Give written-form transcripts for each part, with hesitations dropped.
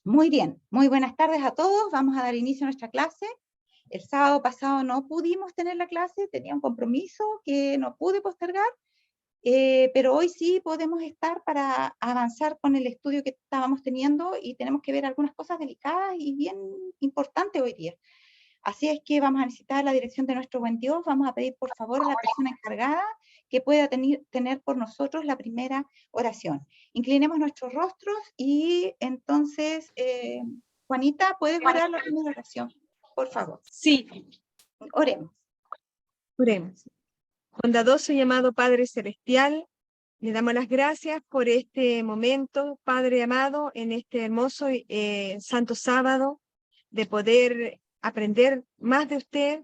Muy bien, muy buenas tardes a todos. Vamos a dar inicio a nuestra clase. El sábado pasado no pudimos tener la clase, tenía un compromiso que no pude postergar, pero hoy sí podemos estar para avanzar con el estudio que estábamos teniendo y tenemos que ver algunas cosas delicadas y bien importantes hoy día. Así es que vamos a necesitar la dirección de nuestro buen Dios. Vamos a pedir por favor a la persona encargada que pueda tener por nosotros la primera oración. Inclinemos nuestros rostros y entonces, Juanita, ¿puedes orar la primera oración? Por favor. Sí, Oremos. oremos. Bondadoso y amado Padre Celestial, le damos las gracias por este momento, Padre amado, en este hermoso santo sábado, de poder aprender más de usted.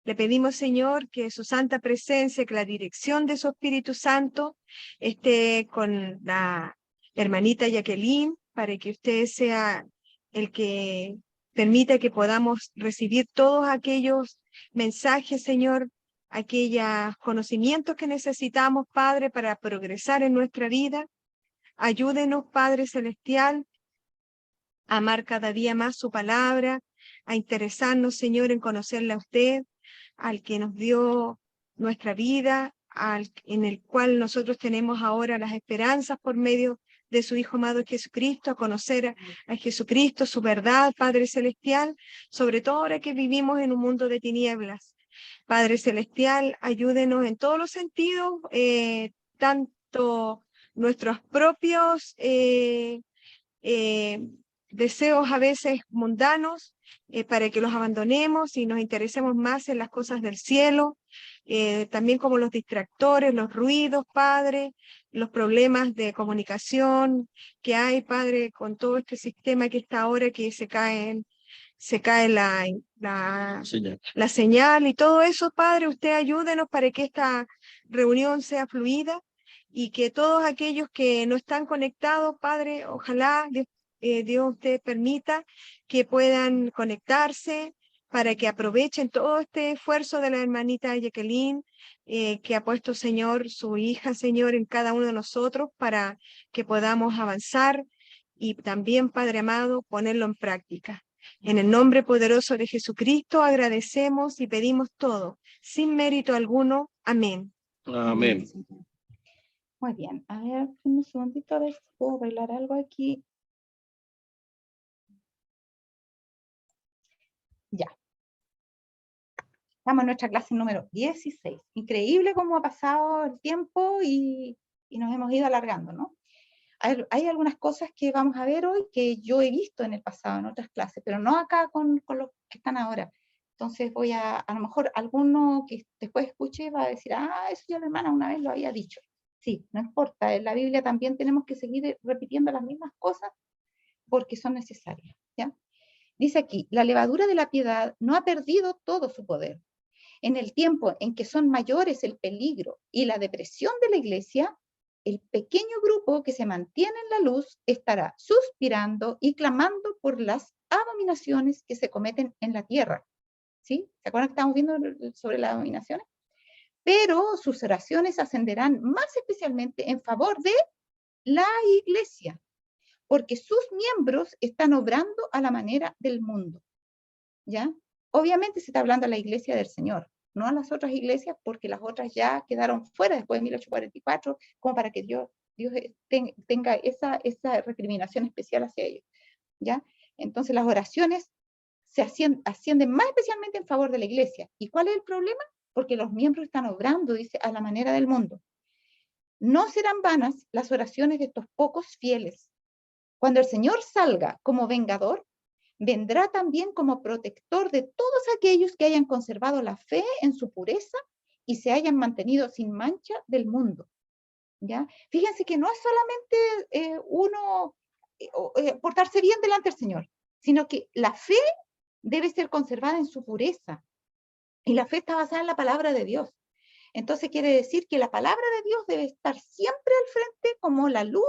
Le pedimos, Señor, que su santa presencia, que la dirección de su Espíritu Santo esté con la hermanita Jacqueline, para que usted sea el que permita que podamos recibir todos aquellos mensajes, Señor, aquellos conocimientos que necesitamos, Padre, para progresar en nuestra vida. Ayúdenos, Padre Celestial, a amar cada día más su palabra, a interesarnos, Señor, en conocerle a usted, al que nos dio nuestra vida, en el cual nosotros tenemos ahora las esperanzas por medio de su Hijo amado Jesucristo, a conocer a Jesucristo, su verdad, Padre Celestial, sobre todo ahora que vivimos en un mundo de tinieblas. Padre Celestial, ayúdenos en todos los sentidos, tanto nuestros propios deseos a veces mundanos, para que los abandonemos y nos interesemos más en las cosas del cielo, también como los distractores, los ruidos, Padre, los problemas de comunicación que hay, Padre, con todo este sistema que está ahora, que se cae la señal y todo eso, Padre. Usted ayúdenos para que esta reunión sea fluida y que todos aquellos que no están conectados, Padre, ojalá Dios te permita que puedan conectarse para que aprovechen todo este esfuerzo de la hermanita Jacqueline, que ha puesto, Señor, su hija, Señor, en cada uno de nosotros para que podamos avanzar y también, Padre amado, ponerlo en práctica. En el nombre poderoso de Jesucristo agradecemos y pedimos todo, sin mérito alguno. Amén. Amén. Muy bien. A ver, un segundito, a ver si puedo arreglar algo aquí. Ya. Estamos en nuestra clase número 16. Increíble cómo ha pasado el tiempo y nos hemos ido alargando, ¿no? Hay algunas cosas que vamos a ver hoy que yo he visto en el pasado en otras clases, pero no acá con los que están ahora. Entonces a lo mejor alguno que después escuche va a decir, eso ya la hermana una vez lo había dicho. Sí, no importa, en la Biblia también tenemos que seguir repitiendo las mismas cosas porque son necesarias, ¿ya? Dice aquí, la levadura de la piedad no ha perdido todo su poder. En el tiempo en que son mayores el peligro y la depresión de la iglesia, el pequeño grupo que se mantiene en la luz estará suspirando y clamando por las abominaciones que se cometen en la tierra. ¿Sí? ¿Se acuerdan que estamos viendo sobre las abominaciones? Pero sus oraciones ascenderán más especialmente en favor de la iglesia, porque sus miembros están obrando a la manera del mundo. ¿Ya? Obviamente se está hablando a la iglesia del Señor, no a las otras iglesias, porque las otras ya quedaron fuera después de 1844, como para que Dios tenga esa recriminación especial hacia ellos, ¿ya? Entonces las oraciones se ascienden más especialmente en favor de la iglesia. ¿Y cuál es el problema? Porque los miembros están obrando, dice, a la manera del mundo. No serán vanas las oraciones de estos pocos fieles. Cuando el Señor salga como vengador, vendrá también como protector de todos aquellos que hayan conservado la fe en su pureza y se hayan mantenido sin mancha del mundo. ¿Ya? Fíjense que no es solamente portarse bien delante del Señor, sino que la fe debe ser conservada en su pureza. Y la fe está basada en la palabra de Dios. Entonces quiere decir que la palabra de Dios debe estar siempre al frente como la luz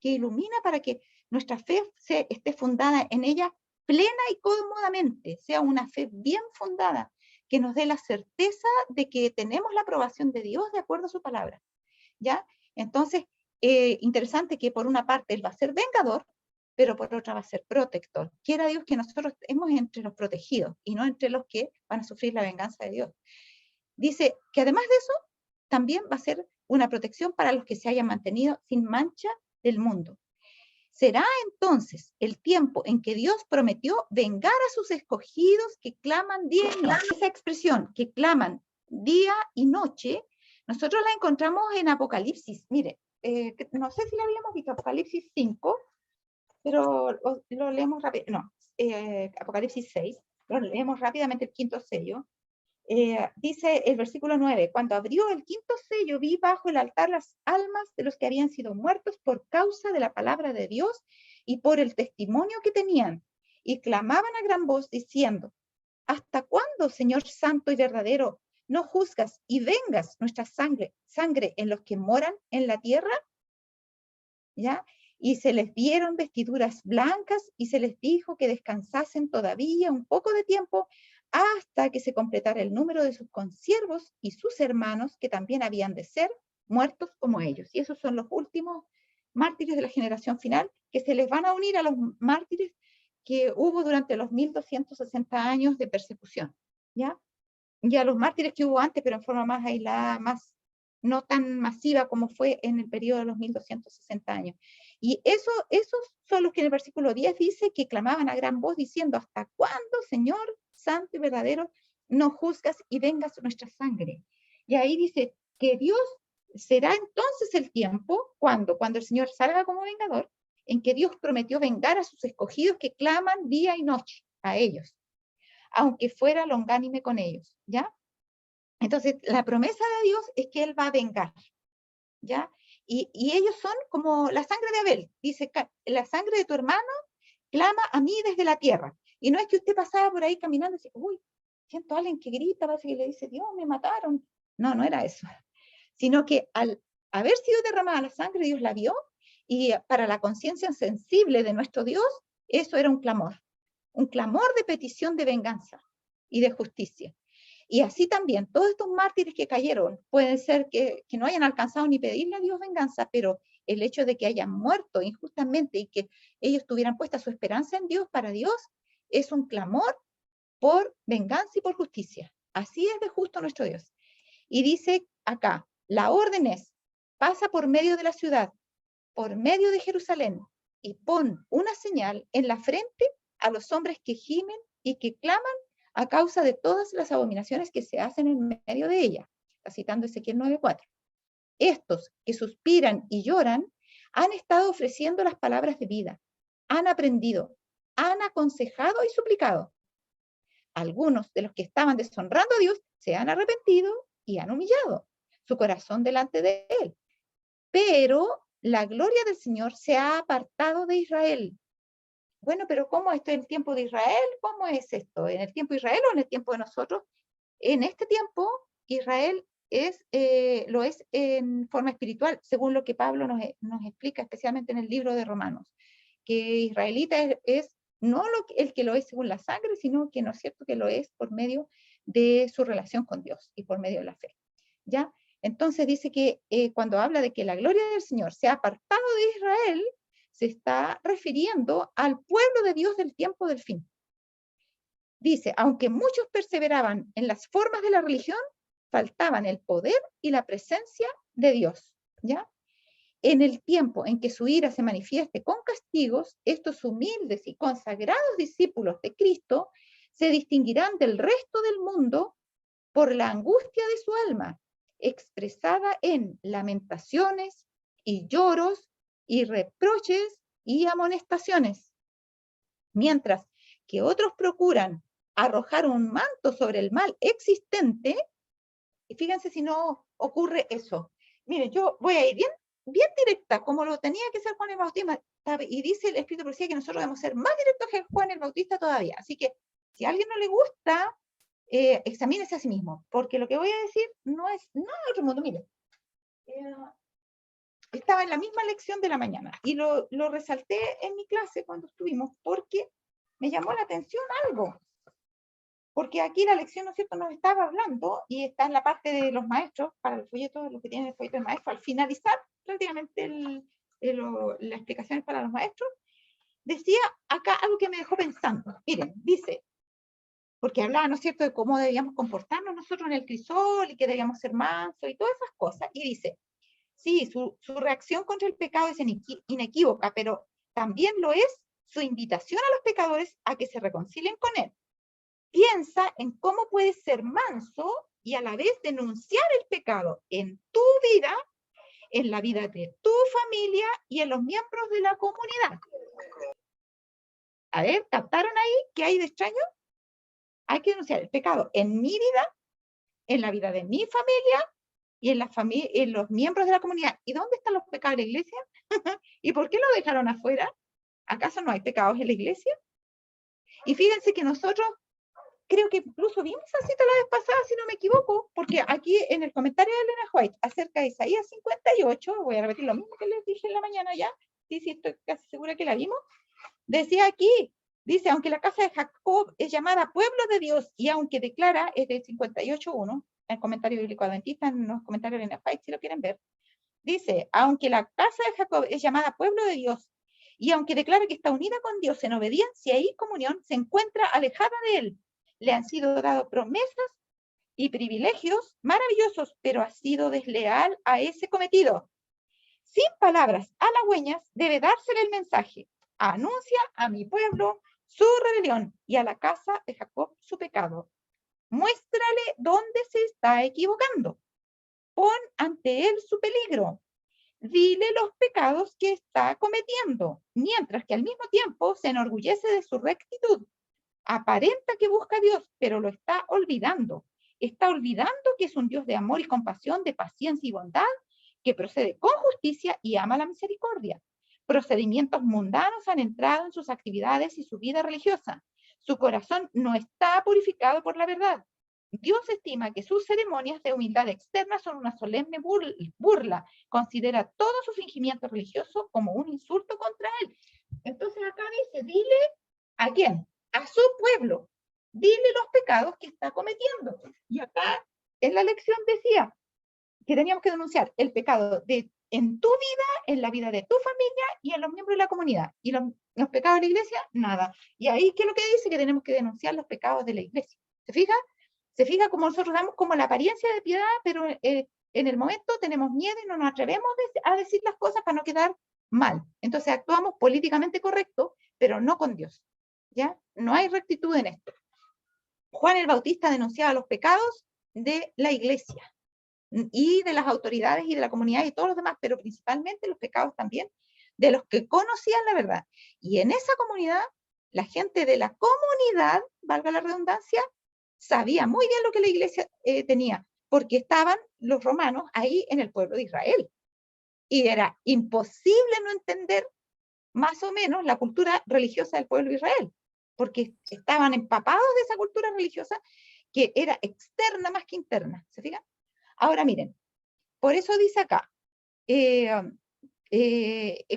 que ilumina para que nuestra fe esté fundada en ella plena y cómodamente, sea una fe bien fundada, que nos dé la certeza de que tenemos la aprobación de Dios de acuerdo a su palabra. ¿Ya? Entonces, interesante que por una parte Él va a ser vengador, pero por otra va a ser protector. Quiera Dios que nosotros estemos entre los protegidos y no entre los que van a sufrir la venganza de Dios. Dice que además de eso, también va a ser una protección para los que se hayan mantenido sin mancha del mundo. Será entonces el tiempo en que Dios prometió vengar a sus escogidos que claman día y noche. Esa expresión, que claman día y noche, nosotros la encontramos en Apocalipsis. Mire, no sé si la habíamos visto, Apocalipsis 5, pero lo leemos rápido. No, Apocalipsis 6, lo leemos rápidamente, el quinto sello. Dice el versículo 9, cuando abrió el quinto sello, vi bajo el altar las almas de los que habían sido muertos por causa de la palabra de Dios y por el testimonio que tenían, y clamaban a gran voz diciendo, ¿hasta cuándo, Señor santo y verdadero, no juzgas y vengas nuestra sangre en los que moran en la tierra? ¿Ya? Y se les dieron vestiduras blancas y se les dijo que descansasen todavía un poco de tiempo hasta que se completara el número de sus consiervos y sus hermanos, que también habían de ser muertos como ellos. Y esos son los últimos mártires de la generación final, que se les van a unir a los mártires que hubo durante los 1260 años de persecución, ¿ya? Y a los mártires que hubo antes, pero en forma más aislada, más no tan masiva como fue en el periodo de los 1260 años. Y esos son los que en el versículo 10 dice que clamaban a gran voz diciendo, ¿hasta cuándo, Señor santo y verdadero, no juzgas y vengas nuestra sangre? Y ahí dice que Dios será entonces el tiempo, cuando el Señor salga como vengador, en que Dios prometió vengar a sus escogidos que claman día y noche a ellos, aunque fuera longánime con ellos, ¿ya? Entonces, la promesa de Dios es que Él va a vengar, ¿ya? Y ellos son como la sangre de Abel. Dice, la sangre de tu hermano clama a mí desde la tierra. Y no es que usted pasaba por ahí caminando y dice, uy, siento a alguien que grita, parece que le dice, Dios, me mataron. No, no era eso. Sino que al haber sido derramada la sangre, Dios la vio, y para la conciencia sensible de nuestro Dios, eso era un clamor de petición de venganza y de justicia. Y así también, todos estos mártires que cayeron, pueden ser que no hayan alcanzado ni pedirle a Dios venganza, pero el hecho de que hayan muerto injustamente y que ellos tuvieran puesta su esperanza en Dios, para Dios, es un clamor por venganza y por justicia. Así es de justo nuestro Dios. Y dice acá, la orden es, pasa por medio de la ciudad, por medio de Jerusalén, y pon una señal en la frente a los hombres que gimen y que claman a causa de todas las abominaciones que se hacen en medio de ella. Está citando Ezequiel 9:4. Estos que suspiran y lloran han estado ofreciendo las palabras de vida, han aprendido, han aconsejado y suplicado. Algunos de los que estaban deshonrando a Dios se han arrepentido y han humillado su corazón delante de Él. Pero la gloria del Señor se ha apartado de Israel. Bueno, pero ¿cómo esto en el tiempo de Israel? ¿Cómo es esto? ¿En el tiempo de Israel o en el tiempo de nosotros? En este tiempo, Israel lo es en forma espiritual, según lo que Pablo nos explica, especialmente en el libro de Romanos, que israelita es no el que lo es según la sangre, sino que no es cierto que lo es por medio de su relación con Dios y por medio de la fe. ¿Ya? Entonces dice que cuando habla de que la gloria del Señor se ha apartado de Israel, se está refiriendo al pueblo de Dios del tiempo del fin. Dice, aunque muchos perseveraban en las formas de la religión, faltaban el poder y la presencia de Dios, ¿ya? En el tiempo en que su ira se manifieste con castigos, estos humildes y consagrados discípulos de Cristo se distinguirán del resto del mundo por la angustia de su alma, expresada en lamentaciones y lloros y reproches y amonestaciones, mientras que otros procuran arrojar un manto sobre el mal existente. Y fíjense si no ocurre eso. Mire, yo voy a ir bien directa, como lo tenía que ser Juan el Bautista, y dice el Espíritu Profecía que nosotros debemos ser más directos que Juan el Bautista todavía. Así que si a alguien no le gusta, examínese a sí mismo, porque lo que voy a decir no es nada de otro mundo. Mire, estaba en la misma lección de la mañana y lo resalté en mi clase cuando estuvimos porque me llamó la atención algo. Porque aquí la lección, ¿no es cierto?, nos estaba hablando, y está en la parte de los maestros, para el folleto, los que tienen el folleto de maestro, al finalizar prácticamente las explicaciones para los maestros, decía acá algo que me dejó pensando. Miren, dice, porque hablaba, ¿no es cierto?, de cómo debíamos comportarnos nosotros en el crisol y que debíamos ser mansos y todas esas cosas. Y dice, sí, su reacción contra el pecado es inequívoca, pero también lo es su invitación a los pecadores a que se reconcilien con él. Piensa en cómo puedes ser manso y a la vez denunciar el pecado en tu vida, en la vida de tu familia y en los miembros de la comunidad. A ver, ¿captaron ahí qué hay de extraño? Hay que denunciar el pecado en mi vida, en la vida de mi familia y en los miembros de la comunidad. ¿Y dónde están los pecados de la iglesia? ¿Y por qué lo dejaron afuera? ¿Acaso no hay pecados en la iglesia? Y fíjense que nosotros, creo que incluso vimos esa cita la vez pasada, si no me equivoco, porque aquí en el comentario de Elena White acerca de Isaías 58, voy a repetir lo mismo que les dije en la mañana ya, sí, estoy casi segura que la vimos, decía aquí, dice, aunque la casa de Jacob es llamada pueblo de Dios y aunque declara, es de 58.1, en el comentario bíblico adventista, en los comentarios de Elena White, si lo quieren ver, dice, aunque la casa de Jacob es llamada pueblo de Dios y aunque declara que está unida con Dios en obediencia y comunión, se encuentra alejada de él. Le han sido dadas promesas y privilegios maravillosos, pero ha sido desleal a ese cometido. Sin palabras halagüeñas debe dársele el mensaje. Anuncia a mi pueblo su rebelión y a la casa de Jacob su pecado. Muéstrale dónde se está equivocando. Pon ante él su peligro. Dile los pecados que está cometiendo, mientras que al mismo tiempo se enorgullece de su rectitud. Aparenta que busca a Dios, pero lo está olvidando. Está olvidando que es un Dios de amor y compasión, de paciencia y bondad, que procede con justicia y ama la misericordia. Procedimientos mundanos han entrado en sus actividades y su vida religiosa. Su corazón no está purificado por la verdad. Dios estima que sus ceremonias de humildad externa son una solemne burla. Considera todo su fingimiento religioso como un insulto contra él. Entonces acá dice, dile ¿a quién? A su pueblo. Dile los pecados que está cometiendo. Y acá en la lección decía que teníamos que denunciar el pecado en tu vida, en la vida de tu familia y en los miembros de la comunidad. Y los pecados de la iglesia, nada. Y ahí, ¿qué es lo que dice? Que tenemos que denunciar los pecados de la iglesia. ¿Se fija? Se fija como nosotros damos como la apariencia de piedad, pero en el momento tenemos miedo y no nos atrevemos a decir las cosas para no quedar mal. Entonces actuamos políticamente correcto, pero no con Dios. ¿Ya? No hay rectitud en esto. Juan el Bautista denunciaba los pecados de la iglesia y de las autoridades y de la comunidad y todos los demás, pero principalmente los pecados también de los que conocían la verdad. Y en esa comunidad, la gente de la comunidad, valga la redundancia, sabía muy bien lo que la iglesia tenía, porque estaban los romanos ahí en el pueblo de Israel. Y era imposible no entender más o menos la cultura religiosa del pueblo de Israel, porque estaban empapados de esa cultura religiosa que era externa más que interna. ¿Se fijan? Ahora miren, por eso dice acá,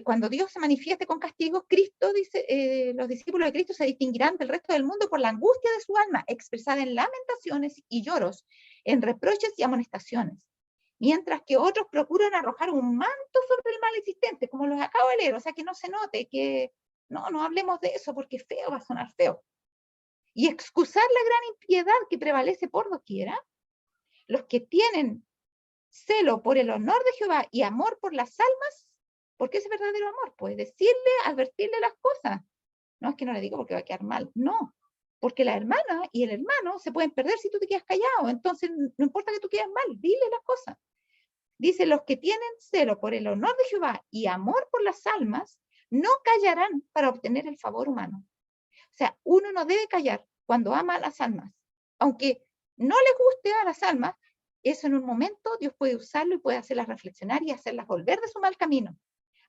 cuando Dios se manifieste con castigos, Cristo dice, los discípulos de Cristo se distinguirán del resto del mundo por la angustia de su alma, expresada en lamentaciones y lloros, en reproches y amonestaciones, mientras que otros procuran arrojar un manto sobre el mal existente, como los acabo de leer, o sea, que no se note, que no hablemos de eso porque es feo, va a sonar feo. Y excusar la gran impiedad que prevalece por doquiera, los que tienen celo por el honor de Jehová y amor por las almas, porque es verdadero amor, pues decirle, advertirle las cosas. No es que no le digo porque va a quedar mal, no. Porque la hermana y el hermano se pueden perder si tú te quedas callado, entonces no importa que tú quedes mal, dile las cosas. Dice, los que tienen celo por el honor de Jehová y amor por las almas, no callarán para obtener el favor humano. O sea, uno no debe callar cuando ama a las almas. Aunque no les guste a las almas, eso en un momento Dios puede usarlo y puede hacerlas reflexionar y hacerlas volver de su mal camino.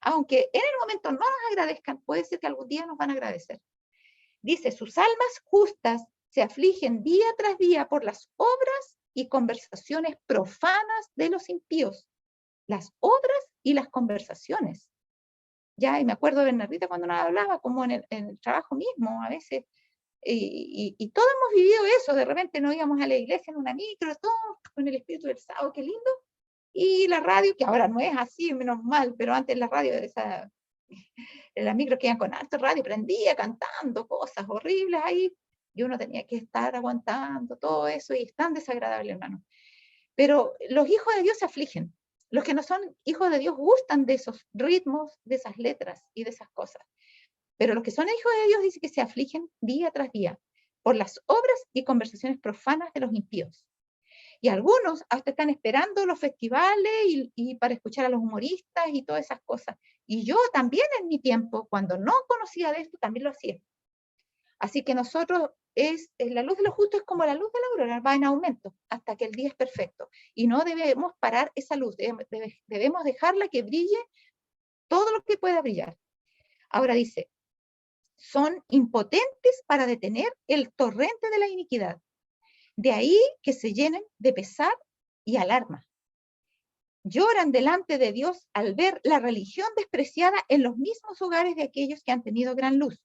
Aunque en el momento no nos agradezcan, puede ser que algún día nos van a agradecer. Dice, sus almas justas se afligen día tras día por las obras y conversaciones profanas de los impíos. Las obras y las conversaciones. Ya, y me acuerdo de Bernardita cuando nos hablaba, como en el trabajo mismo, a veces, y todos hemos vivido eso, de repente nos íbamos a la iglesia en una micro, todos con el espíritu del sábado, qué lindo, y la radio, que ahora no es así, menos mal, pero antes la radio, esa En las micros que iban con alto radio, prendía cantando cosas horribles ahí, y uno tenía que estar aguantando todo eso, y es tan desagradable, hermano. Pero los hijos de Dios se afligen. Los que no son hijos de Dios gustan de esos ritmos, de esas letras y de esas cosas. Pero los que son hijos de Dios dice que se afligen día tras día por las obras y conversaciones profanas de los impíos. Y algunos hasta están esperando los festivales y para escuchar a los humoristas y todas esas cosas. Y yo también en mi tiempo, cuando no conocía de esto, también lo hacía. Así que nosotros, la luz de los justos es como la luz de la aurora, va en aumento hasta que el día es perfecto. Y no debemos parar esa luz, debemos dejarla que brille todo lo que pueda brillar. Ahora dice, son impotentes para detener el torrente de la iniquidad. De ahí que se llenen de pesar y alarma. Lloran delante de Dios al ver la religión despreciada en los mismos hogares de aquellos que han tenido gran luz.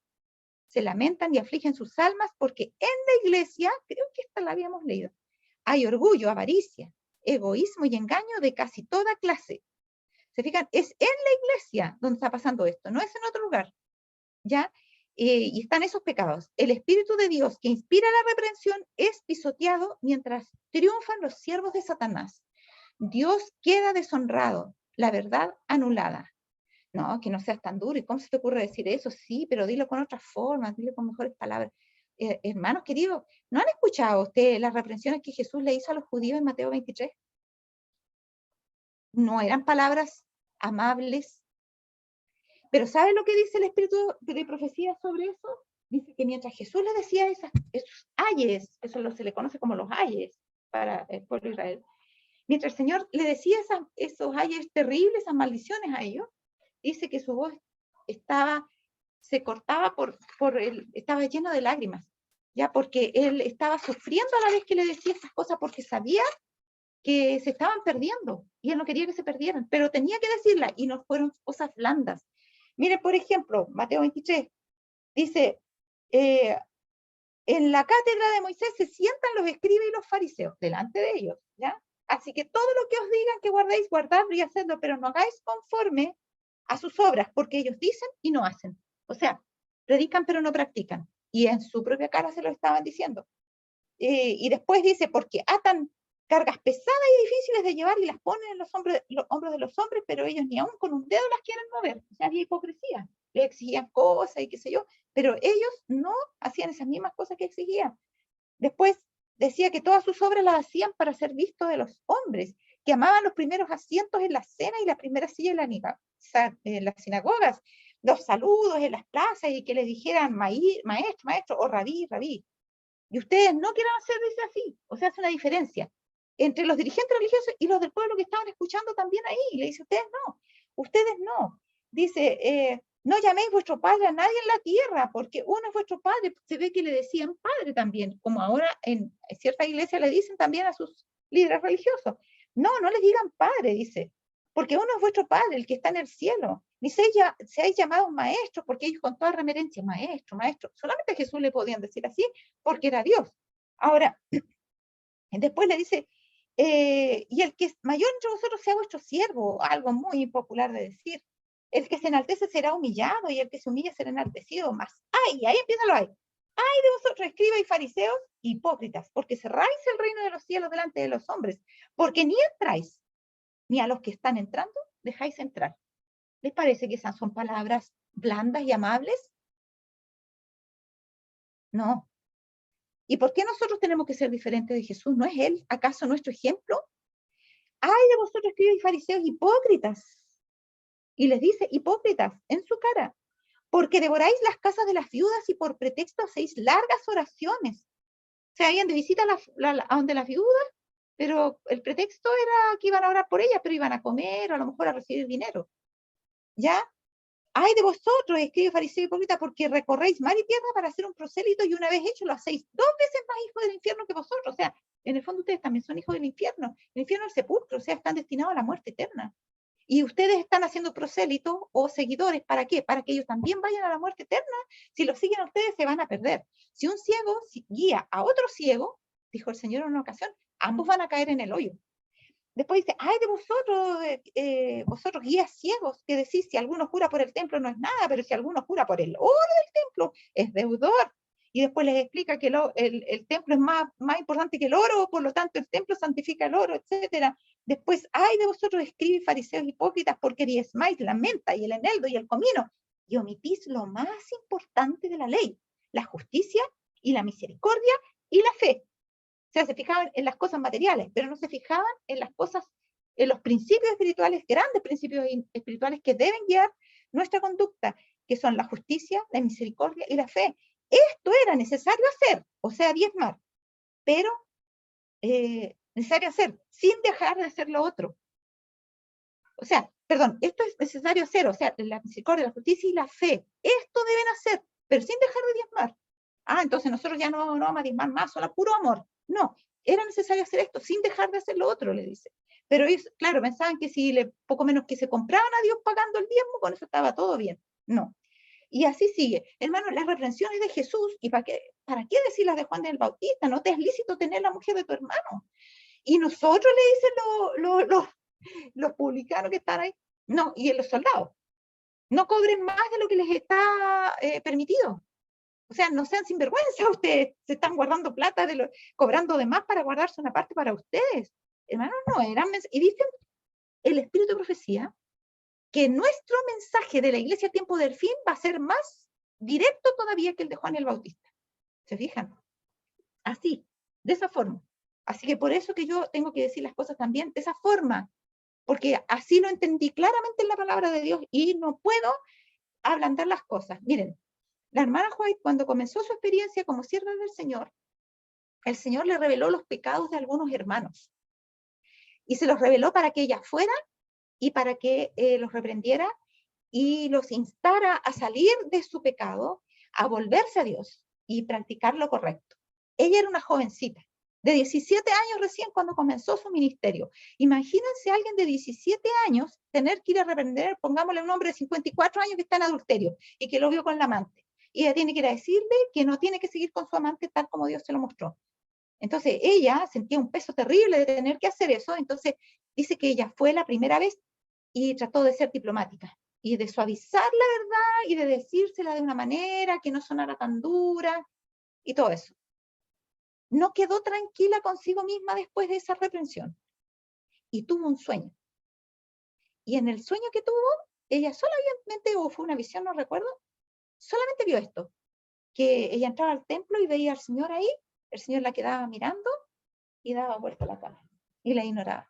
Se lamentan y afligen sus almas porque en la iglesia, creo que esta la habíamos leído, hay orgullo, avaricia, egoísmo y engaño de casi toda clase. ¿Se fijan? Es en la iglesia donde está pasando esto, no es en otro lugar. ¿Ya? Y están esos pecados. El Espíritu de Dios que inspira la reprensión es pisoteado mientras triunfan los siervos de Satanás. Dios queda deshonrado, la verdad anulada. No, que no seas tan duro. ¿Y cómo se te ocurre decir eso? Sí, pero dilo con otras formas, dilo con mejores palabras. Hermanos queridos, ¿no han escuchado ustedes las reprensiones que Jesús le hizo a los judíos en Mateo 23? No eran palabras amables. Pero ¿sabe lo que dice el Espíritu de profecía sobre eso? Dice que mientras Jesús le decía esos ayes, eso se le conoce como los ayes para el pueblo de Israel, mientras el Señor le decía esos ayes terribles, esas maldiciones a ellos, dice que su voz se cortaba estaba lleno de lágrimas, ya porque él estaba sufriendo a la vez que le decía esas cosas porque sabía que se estaban perdiendo y él no quería que se perdieran, pero tenía que decirla y no fueron cosas blandas. Miren, por ejemplo, Mateo 23 dice, en la cátedra de Moisés se sientan los escribas y los fariseos delante de ellos, ¿ya? Así que todo lo que os digan que guardéis, guardadlo y hacedlo, pero no hagáis conforme a sus obras, porque ellos dicen y no hacen. O sea, predican pero no practican. Y en su propia cara se lo estaban diciendo. Y después dice, porque atan cargas pesadas y difíciles de llevar y las ponen en los hombros de los hombres, pero ellos ni aún con un dedo las quieren mover. O sea, había hipocresía. Le exigían cosas y qué sé yo, pero ellos no hacían esas mismas cosas que exigían. Después decía que todas sus obras las hacían para ser vistos de los hombres, que amaban los primeros asientos en la cena y la primera silla en las sinagogas, los saludos en las plazas y que les dijeran maestro, maestro o rabí, rabí. Y ustedes no quieren hacerse así. O sea, hace una diferencia entre los dirigentes religiosos y los del pueblo que estaban escuchando también ahí. Y le dice, ustedes no. Dice, no llaméis vuestro padre a nadie en la tierra, porque uno es vuestro padre. Se ve que le decían padre también, como ahora en cierta iglesia le dicen también a sus líderes religiosos. No, no les digan padre, dice, porque uno es vuestro padre, el que está en el cielo. Ni seáis llamados maestros, porque ellos con toda reverencia, maestro, maestro. Solamente a Jesús le podían decir así, porque era Dios. Ahora, después le dice, y el que es mayor entre vosotros sea vuestro siervo, algo muy impopular de decir. El que se enaltece será humillado y el que se humilla será enaltecido. Más, ¡ay! Ahí empieza lo hay. ¡Ay de vosotros, escribas y fariseos, hipócritas! Porque cerráis el reino de los cielos delante de los hombres, porque ni entráis, ni a los que están entrando dejáis entrar. ¿Les parece que esas son palabras blandas y amables? No. ¿Y por qué nosotros tenemos que ser diferentes de Jesús? ¿No es Él acaso nuestro ejemplo? ¡Ay de vosotros, escribas y fariseos, hipócritas! Y les dice, hipócritas, en su cara, porque devoráis las casas de las viudas y por pretexto hacéis largas oraciones. O sea, iban de visita a donde las viudas, pero el pretexto era que iban a orar por ellas, pero iban a comer o a lo mejor a recibir dinero. ¿Ya? ¡Ay de vosotros, escribe fariseo hipócrita, porque recorréis mar y tierra para hacer un prosélito y una vez hecho lo hacéis 2 veces más hijos del infierno que vosotros! O sea, en el fondo ustedes también son hijos del infierno. El infierno es el sepulcro, o sea, están destinados a la muerte eterna. Y ustedes están haciendo prosélitos o seguidores, ¿para qué? Para que ellos también vayan a la muerte eterna. Si los siguen a ustedes, se van a perder. Si un ciego guía a otro ciego, dijo el Señor en una ocasión, ambos van a caer en el hoyo. Después dice, ay de vosotros, vosotros guías ciegos, que decís, si alguno jura por el templo no es nada, pero si alguno jura por el oro del templo, es deudor. Y después les explica que el templo es más importante que el oro, por lo tanto el templo santifica el oro, etc. Después, ay de vosotros, escribís, fariseos hipócritas, porque diezmáis la menta y el eneldo y el comino, y omitís lo más importante de la ley, la justicia y la misericordia y la fe. O sea, se fijaban en las cosas materiales, pero no se fijaban en las cosas, en los principios espirituales, grandes principios espirituales que deben guiar nuestra conducta, que son la justicia, la misericordia y la fe. Esto era necesario hacer, o sea, diezmar, pero necesario hacer sin dejar de hacer lo otro. O sea, perdón, esto es necesario hacer, o sea, la misericordia, la justicia y la fe. Esto deben hacer, pero sin dejar de diezmar. Ah, entonces nosotros ya no vamos a diezmar más, solo puro amor. No, era necesario hacer esto sin dejar de hacer lo otro, le dice. Pero ellos, claro, pensaban que si poco menos que se compraban a Dios pagando el diezmo, con eso estaba todo bien. No. Y así sigue. Hermano, las reprensiones de Jesús, ¿y para qué decir las de Juan del Bautista? No te es lícito tener la mujer de tu hermano. Y nosotros, le dicen los publicanos que están ahí, no, y los soldados, no cobren más de lo que les está permitido. O sea, no sean sinvergüenza, ustedes se están guardando plata, cobrando de más para guardarse una parte para ustedes. Hermanos, no, y dicen el espíritu de profecía que nuestro mensaje de la iglesia a tiempo del fin va a ser más directo todavía que el de Juan el Bautista. ¿Se fijan? Así, de esa forma. Así que por eso que yo tengo que decir las cosas también de esa forma, porque así lo entendí claramente en la palabra de Dios y no puedo ablandar las cosas. Miren, la hermana White, cuando comenzó su experiencia como sierva del Señor, el Señor le reveló los pecados de algunos hermanos y se los reveló para que ella fuera y para que los reprendiera y los instara a salir de su pecado, a volverse a Dios y practicar lo correcto. Ella era una jovencita, de 17 años recién cuando comenzó su ministerio. Imagínense a alguien de 17 años tener que ir a reprender, pongámosle un hombre de 54 años que está en adulterio y que lo vio con la amante. Y ella tiene que ir a decirle que no tiene que seguir con su amante tal como Dios se lo mostró. Entonces ella sentía un peso terrible de tener que hacer eso, entonces dice que ella fue la primera vez y trató de ser diplomática y de suavizar la verdad y de decírsela de una manera que no sonara tan dura y todo eso. No quedó tranquila consigo misma después de esa reprensión y tuvo un sueño. Y en el sueño que tuvo, ella solamente, o fue una visión, no recuerdo, solamente vio esto, que ella entraba al templo y veía al Señor ahí, el Señor la quedaba mirando y daba vuelta la cara y la ignoraba.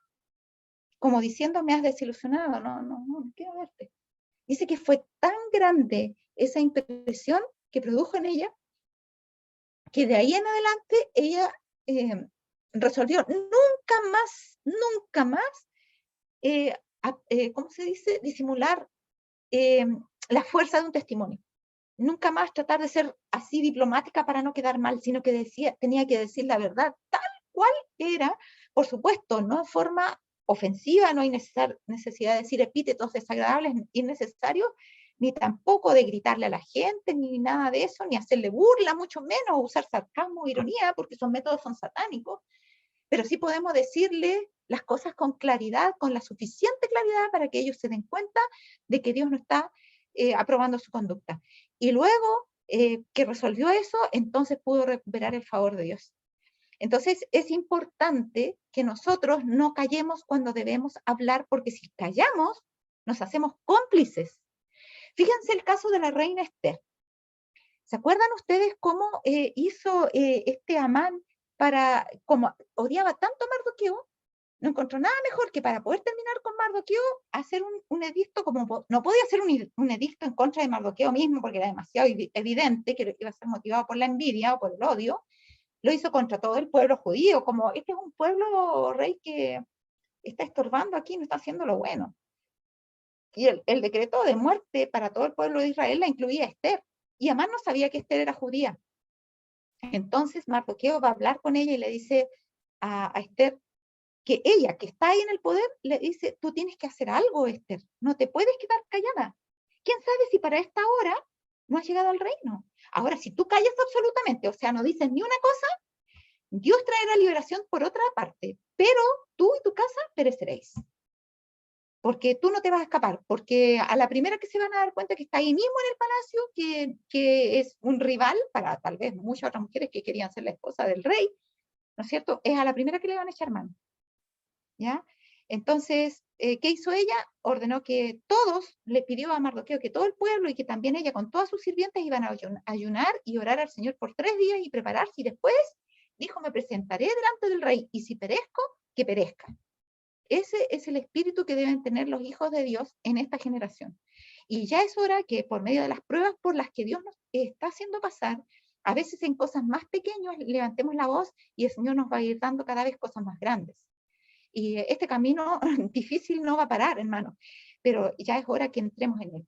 Como diciendo, me has desilusionado, no quiero verte. Dice que fue tan grande esa impresión que produjo en ella, que de ahí en adelante ella resolvió nunca más, ¿cómo se dice? Disimular la fuerza de un testimonio. Nunca más tratar de ser así diplomática para no quedar mal, sino que tenía que decir la verdad tal cual era, por supuesto, no en forma ofensiva, no hay necesidad de decir epítetos desagradables innecesarios, ni tampoco de gritarle a la gente, ni nada de eso, ni hacerle burla, mucho menos usar sarcasmo o ironía, porque esos métodos son satánicos, pero sí podemos decirle las cosas con claridad, con la suficiente claridad para que ellos se den cuenta de que Dios no está aprobando su conducta. Y luego que resolvió eso, entonces pudo recuperar el favor de Dios. Entonces es importante que nosotros no callemos cuando debemos hablar, porque si callamos, nos hacemos cómplices. Fíjense el caso de la reina Esther. ¿Se acuerdan ustedes cómo hizo este Amán como odiaba tanto a Mardoqueo? No encontró nada mejor que para poder terminar con Mardoqueo, hacer un edicto, como no podía hacer un edicto en contra de Mardoqueo mismo, porque era demasiado evidente que iba a ser motivado por la envidia o por el odio. Lo hizo contra todo el pueblo judío, como este es un pueblo, rey, que está estorbando aquí, no está haciendo lo bueno. Y el decreto de muerte para todo el pueblo de Israel la incluía a Esther. Y Amán no sabía que Esther era judía. Entonces Mardoqueo va a hablar con ella y le dice a Esther que ella, que está ahí en el poder, le dice, tú tienes que hacer algo, Esther, no te puedes quedar callada. ¿Quién sabe si para esta hora no has llegado al reino? Ahora, si tú callas absolutamente, o sea, no dices ni una cosa, Dios traerá liberación por otra parte, pero tú y tu casa pereceréis. Porque tú no te vas a escapar, porque a la primera que se van a dar cuenta que está ahí mismo en el palacio, que es un rival para tal vez muchas otras mujeres que querían ser la esposa del rey, ¿no es cierto? Es a la primera que le van a echar mano, ¿ya? Entonces, ¿qué hizo ella? Ordenó que todos, le pidió a Mardoqueo que todo el pueblo y que también ella con todas sus sirvientes iban a ayunar y orar al Señor por 3 días y prepararse, y después dijo, me presentaré delante del rey, y si perezco, que perezca. Ese es el espíritu que deben tener los hijos de Dios en esta generación. Y ya es hora que por medio de las pruebas por las que Dios nos está haciendo pasar, a veces en cosas más pequeñas, levantemos la voz y el Señor nos va a ir dando cada vez cosas más grandes. Y este camino difícil no va a parar, hermano, pero ya es hora que entremos en él.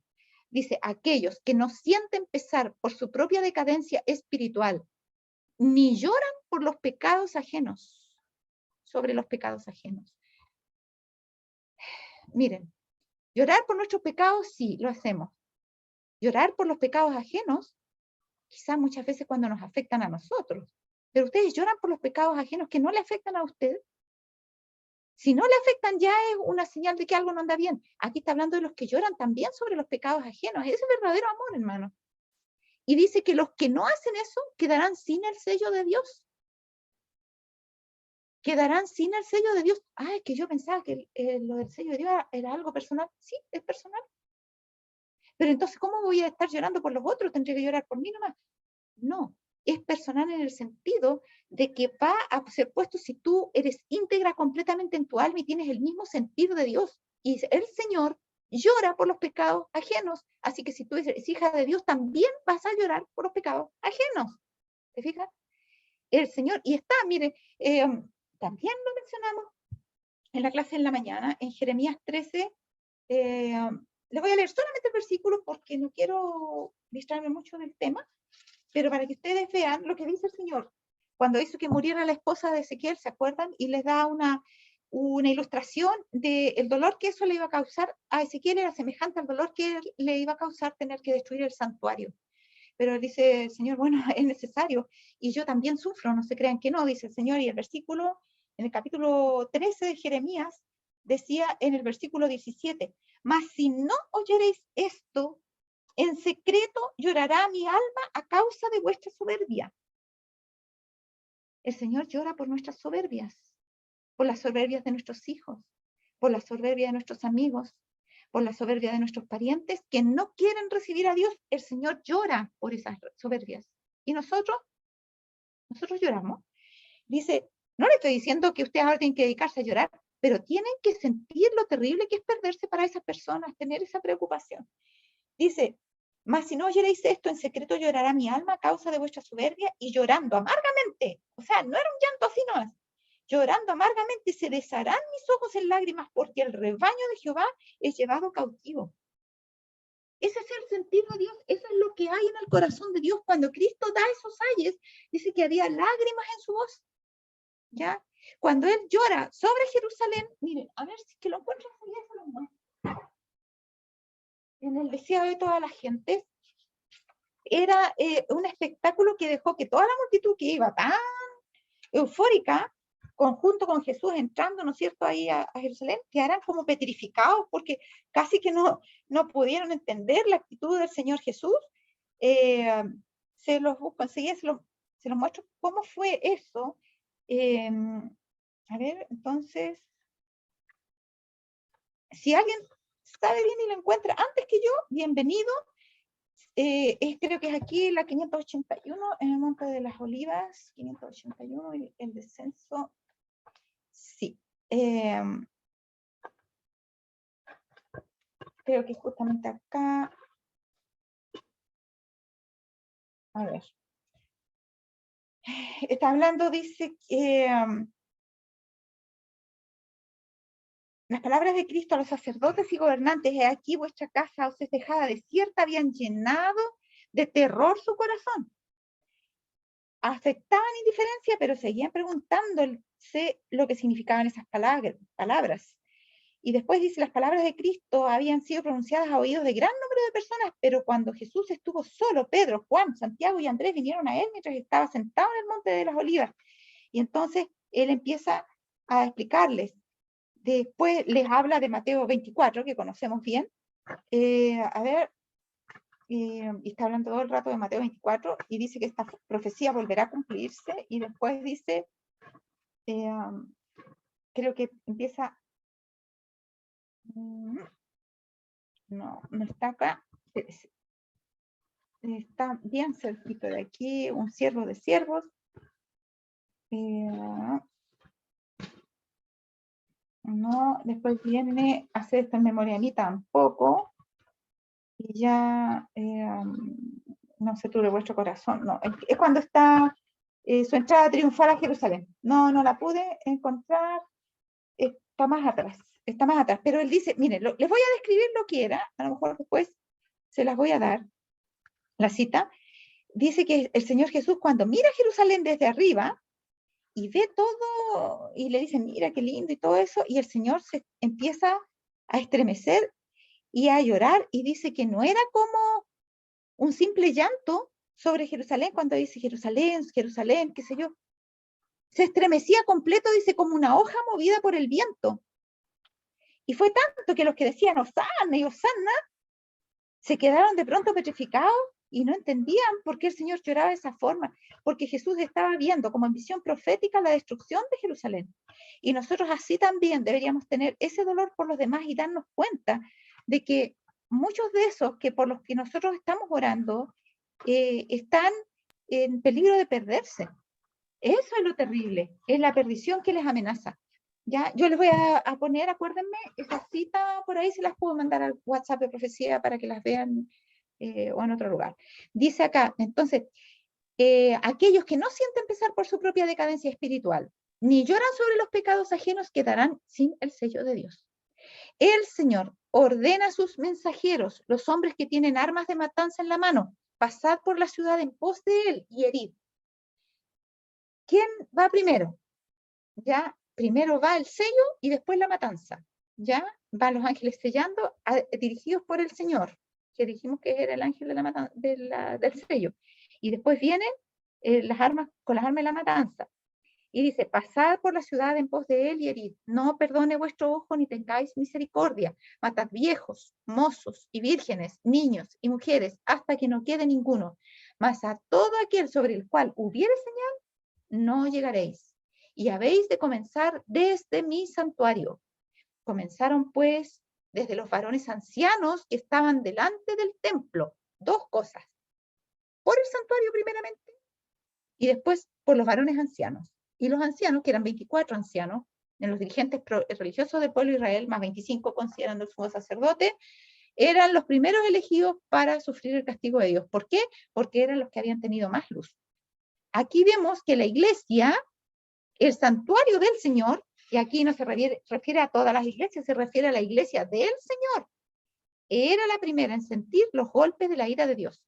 Dice, aquellos que no sienten pesar por su propia decadencia espiritual, ni lloran por los pecados ajenos, sobre los pecados ajenos. Miren, llorar por nuestros pecados, sí, lo hacemos. Llorar por los pecados ajenos, quizás muchas veces cuando nos afectan a nosotros. Pero ustedes lloran por los pecados ajenos que no le afectan a usted. Si no le afectan, ya es una señal de que algo no anda bien. Aquí está hablando de los que lloran también sobre los pecados ajenos. Ese es verdadero amor, hermano. Y dice que los que no hacen eso quedarán sin el sello de Dios. Quedarán sin el sello de Dios. Ah, es que yo pensaba que lo del sello de Dios era algo personal. Sí, es personal. Pero entonces, ¿cómo voy a estar llorando por los otros? ¿Tendré que llorar por mí nomás? No, es personal en el sentido de que va a ser puesto si tú eres íntegra completamente en tu alma y tienes el mismo sentir de Dios. Y el Señor llora por los pecados ajenos. Así que si tú eres hija de Dios, también vas a llorar por los pecados ajenos. ¿Te fijas? El Señor, y está, mire, también lo mencionamos en la clase en la mañana, en Jeremías 13, les voy a leer solamente el versículo porque no quiero distraerme mucho del tema, pero para que ustedes vean lo que dice el Señor. Cuando hizo que muriera la esposa de Ezequiel, ¿se acuerdan? Y les da una ilustración del dolor que eso le iba a causar a Ezequiel, era semejante al dolor que le iba a causar tener que destruir el santuario. Pero dice el Señor, bueno, es necesario, y yo también sufro, no se crean que no, dice el Señor, y el versículo, en el capítulo 13 de Jeremías, decía en el versículo 17, mas si no oyereis esto, en secreto llorará mi alma a causa de vuestra soberbia. El Señor llora por nuestras soberbias, por las soberbias de nuestros hijos, por la soberbia de nuestros amigos, por la soberbia de nuestros parientes que no quieren recibir a Dios. El Señor llora por esas soberbias. Y nosotros lloramos. Dice, no le estoy diciendo que ustedes ahora tienen que dedicarse a llorar, pero tienen que sentir lo terrible que es perderse para esas personas, tener esa preocupación. Dice, mas si no oyeréis esto, en secreto llorará mi alma a causa de vuestra soberbia, y llorando amargamente, o sea, no era un llanto así nomás, llorando amargamente se desharán mis ojos en lágrimas, porque el rebaño de Jehová es llevado cautivo. Ese es el sentido de Dios, eso es lo que hay en el corazón de Dios. Cuando Cristo da esos ayes, dice que había lágrimas en su voz, ¿ya? Cuando Él llora sobre Jerusalén, miren, a ver si es que lo encuentro, en el deseo de toda la gente, era un espectáculo que dejó que toda la multitud que iba tan eufórica, junto con Jesús entrando, ¿no es cierto?, ahí a Jerusalén, quedaran como petrificados porque casi que no pudieron entender la actitud del Señor Jesús. Se los busco enseguida, se los muestro cómo fue eso. A ver, entonces, si alguien sabe bien y lo encuentra antes que yo, bienvenido. Creo que es aquí la 581, en el Monte de las Olivas, 581, el descenso. Sí. Creo que es justamente acá. A ver. Está hablando, dice que las palabras de Cristo a los sacerdotes y gobernantes, he aquí vuestra casa os es dejada desierta, habían llenado de terror su corazón. Afectaban indiferencia, pero seguían preguntándose lo que significaban esas palabras. Y después dice, las palabras de Cristo habían sido pronunciadas a oídos de gran número de personas, pero cuando Jesús estuvo solo, Pedro, Juan, Santiago y Andrés vinieron a él mientras estaba sentado en el Monte de las Olivas. Y entonces él empieza a explicarles. Después les habla de Mateo 24, que conocemos bien. Y está hablando todo el rato de Mateo 24, y dice que esta profecía volverá a cumplirse, y después dice, creo que empieza, no está acá, está bien cerquito de aquí, un siervo de siervos, no, después viene a hacer esto en memoria de mí tampoco, y ya, no se turbe vuestro corazón, no, es cuando está su entrada triunfal a Jerusalén. No la pude encontrar, está más atrás, pero él dice, miren, les voy a describir lo que era, a lo mejor después se las voy a dar, la cita. Dice que el Señor Jesús, cuando mira Jerusalén desde arriba y ve todo, y le dice, mira qué lindo y todo eso, y el Señor se empieza a estremecer y a llorar, y dice que no era como un simple llanto sobre Jerusalén, cuando dice Jerusalén, Jerusalén, qué sé yo, se estremecía completo, dice, como una hoja movida por el viento. Y fue tanto que los que decían Hosanna y Hosanna se quedaron de pronto petrificados y no entendían por qué el Señor lloraba de esa forma, porque Jesús estaba viendo como en visión profética la destrucción de Jerusalén. Y nosotros así también deberíamos tener ese dolor por los demás y darnos cuenta de que muchos de esos que por los que nosotros estamos orando están en peligro de perderse. Eso es lo terrible, es la perdición que les amenaza. Ya, yo les voy a poner, acuérdenme, esa cita por ahí se las puedo mandar al WhatsApp de Profecía para que las vean o en otro lugar. Dice acá, entonces, aquellos que no sienten pesar por su propia decadencia espiritual, ni lloran sobre los pecados ajenos, quedarán sin el sello de Dios. El Señor ordena a sus mensajeros, los hombres que tienen armas de matanza en la mano, pasad por la ciudad en pos de él y herid. ¿Quién va primero? Ya, primero va el sello y después la matanza. Ya, van los ángeles sellando, dirigidos por el Señor, que dijimos que era el ángel del sello. Y después vienen las armas, con las armas de la matanza. Y dice, pasad por la ciudad en pos de él y herid. No perdone vuestro ojo ni tengáis misericordia. Matad viejos, mozos y vírgenes, niños y mujeres, hasta que no quede ninguno. Mas a todo aquel sobre el cual hubiere señal, no llegaréis. Y habéis de comenzar desde mi santuario. Comenzaron pues desde los varones ancianos que estaban delante del templo. Dos cosas. Por el santuario primeramente y después por los varones ancianos. Y los ancianos, que eran 24 ancianos, en los dirigentes religiosos del pueblo de Israel, más 25 considerando el sumo sacerdote, eran los primeros elegidos para sufrir el castigo de Dios. ¿Por qué? Porque eran los que habían tenido más luz. Aquí vemos que la iglesia, el santuario del Señor, y aquí no se refiere a todas las iglesias, se refiere a la iglesia del Señor, era la primera en sentir los golpes de la ira de Dios.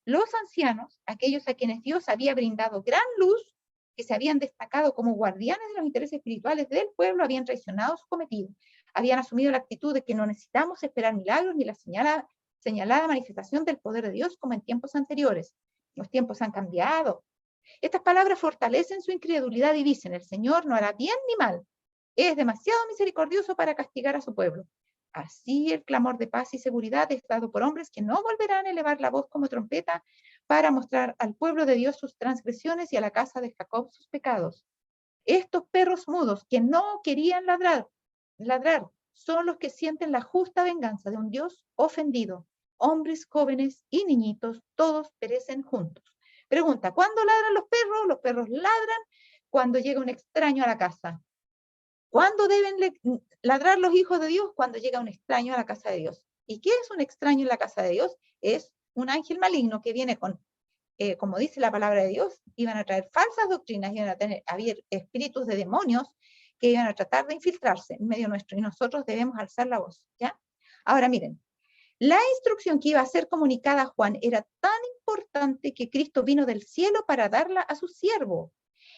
Los ancianos, aquellos a quienes Dios había brindado gran luz, que se habían destacado como guardianes de los intereses espirituales del pueblo, habían traicionado su cometido. Habían asumido la actitud de que no necesitamos esperar milagros ni la señalada manifestación del poder de Dios como en tiempos anteriores. Los tiempos han cambiado. Estas palabras fortalecen su incredulidad y dicen, el Señor no hará bien ni mal. Es demasiado misericordioso para castigar a su pueblo. Así el clamor de paz y seguridad es dado por hombres que no volverán a elevar la voz como trompeta para mostrar al pueblo de Dios sus transgresiones y a la casa de Jacob sus pecados. Estos perros mudos que no querían ladrar, son los que sienten la justa venganza de un Dios ofendido. Hombres, jóvenes y niñitos, todos perecen juntos. Pregunta, ¿cuándo ladran los perros? Los perros ladran cuando llega un extraño a la casa. ¿Cuándo deben ladrar los hijos de Dios? Cuando llega un extraño a la casa de Dios. ¿Y qué es un extraño en la casa de Dios? Es un ángel maligno que viene con, como dice la palabra de Dios, iban a traer falsas doctrinas, iban a haber espíritus de demonios que iban a tratar de infiltrarse en medio nuestro, y nosotros debemos alzar la voz, ¿ya? Ahora miren, la instrucción que iba a ser comunicada a Juan era tan importante que Cristo vino del cielo para darla a su siervo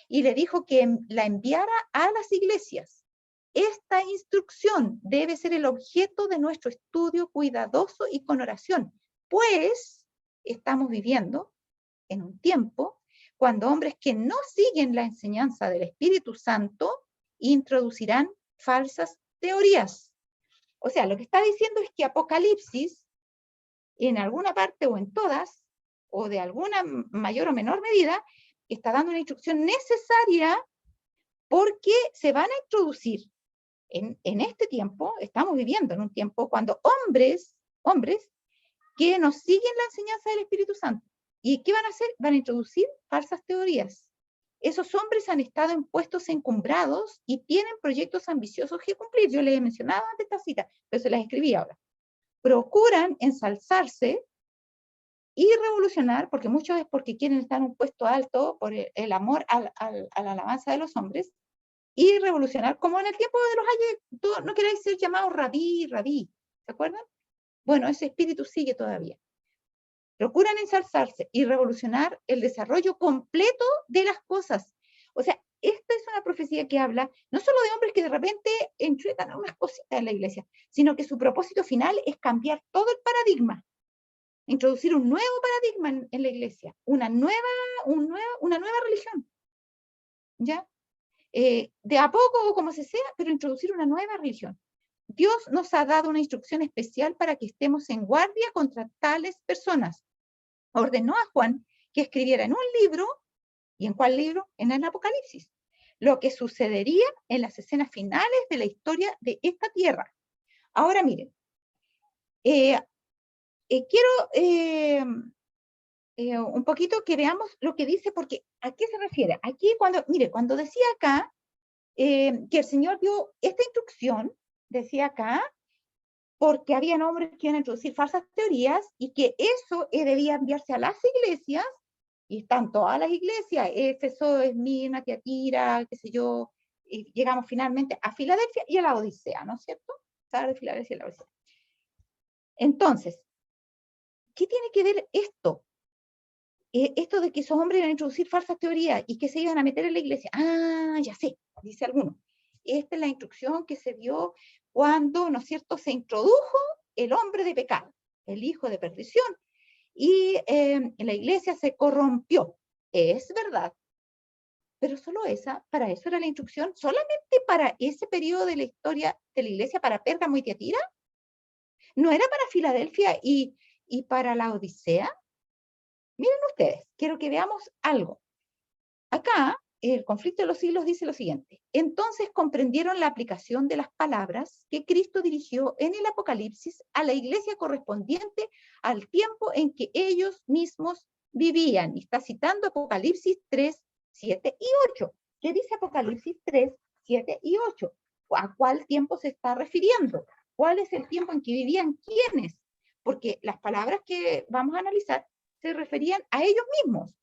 y le dijo que la enviara a las iglesias. Esta instrucción debe ser el objeto de nuestro estudio cuidadoso y con oración, pues estamos viviendo en un tiempo cuando hombres que no siguen la enseñanza del Espíritu Santo introducirán falsas teorías. O sea, lo que está diciendo es que Apocalipsis, en alguna parte o en todas, o de alguna mayor o menor medida, está dando una instrucción necesaria porque se van a introducir en este tiempo, estamos viviendo en un tiempo cuando hombres que no siguen la enseñanza del Espíritu Santo. ¿Y qué van a hacer? Van a introducir falsas teorías. Esos hombres han estado en puestos encumbrados y tienen proyectos ambiciosos que cumplir. Yo les he mencionado antes esta cita, pero se las escribí ahora. Procuran ensalzarse y revolucionar, porque muchos es porque quieren estar en un puesto alto por el amor a la alabanza de los hombres, y revolucionar, como en el tiempo de los años, no queráis ser llamados rabí, ¿se acuerdan? Bueno, ese espíritu sigue todavía. Procuran ensalzarse y revolucionar el desarrollo completo de las cosas. O sea, esta es una profecía que habla no solo de hombres que de repente enchuecan unas cositas en la iglesia, sino que su propósito final es cambiar todo el paradigma, introducir un nuevo paradigma en la iglesia, una nueva religión, ¿ya? De a poco o como se sea, pero introducir una nueva religión. Dios nos ha dado una instrucción especial para que estemos en guardia contra tales personas. Ordenó a Juan que escribiera en un libro, ¿y en cuál libro? En el Apocalipsis, lo que sucedería en las escenas finales de la historia de esta tierra. Ahora miren, quiero un poquito que veamos lo que dice, porque ¿a qué se refiere? Aquí cuando decía acá que el Señor dio esta instrucción, decía acá, porque había hombres que iban a introducir falsas teorías y que eso debía enviarse a las iglesias, y están todas las iglesias, Éfeso, Esmirna, Tiatira, qué sé yo, y llegamos finalmente a Filadelfia y a la Odisea, ¿no es cierto? ¿Sabes? Filadelfia y la Odisea. Entonces, ¿qué tiene que ver esto? Esto de que esos hombres iban a introducir falsas teorías y que se iban a meter en la iglesia. Ah, ya sé, dice alguno. Esta es la instrucción que se dio cuando, ¿no es cierto?, se introdujo el hombre de pecado, el hijo de perdición, y la iglesia se corrompió. Es verdad, pero solo para eso era la instrucción, solamente para ese periodo de la historia de la iglesia, para Pérgamo y Tiatira. ¿No era para Filadelfia y para la Odisea? Miren ustedes, quiero que veamos algo. Acá, el conflicto de los siglos dice lo siguiente: entonces comprendieron la aplicación de las palabras que Cristo dirigió en el Apocalipsis a la iglesia correspondiente al tiempo en que ellos mismos vivían. Y está citando Apocalipsis 3, 7 y 8. ¿Qué dice Apocalipsis 3, 7 y 8? ¿A cuál tiempo se está refiriendo? ¿Cuál es el tiempo en que vivían quiénes? Porque las palabras que vamos a analizar se referían a ellos mismos.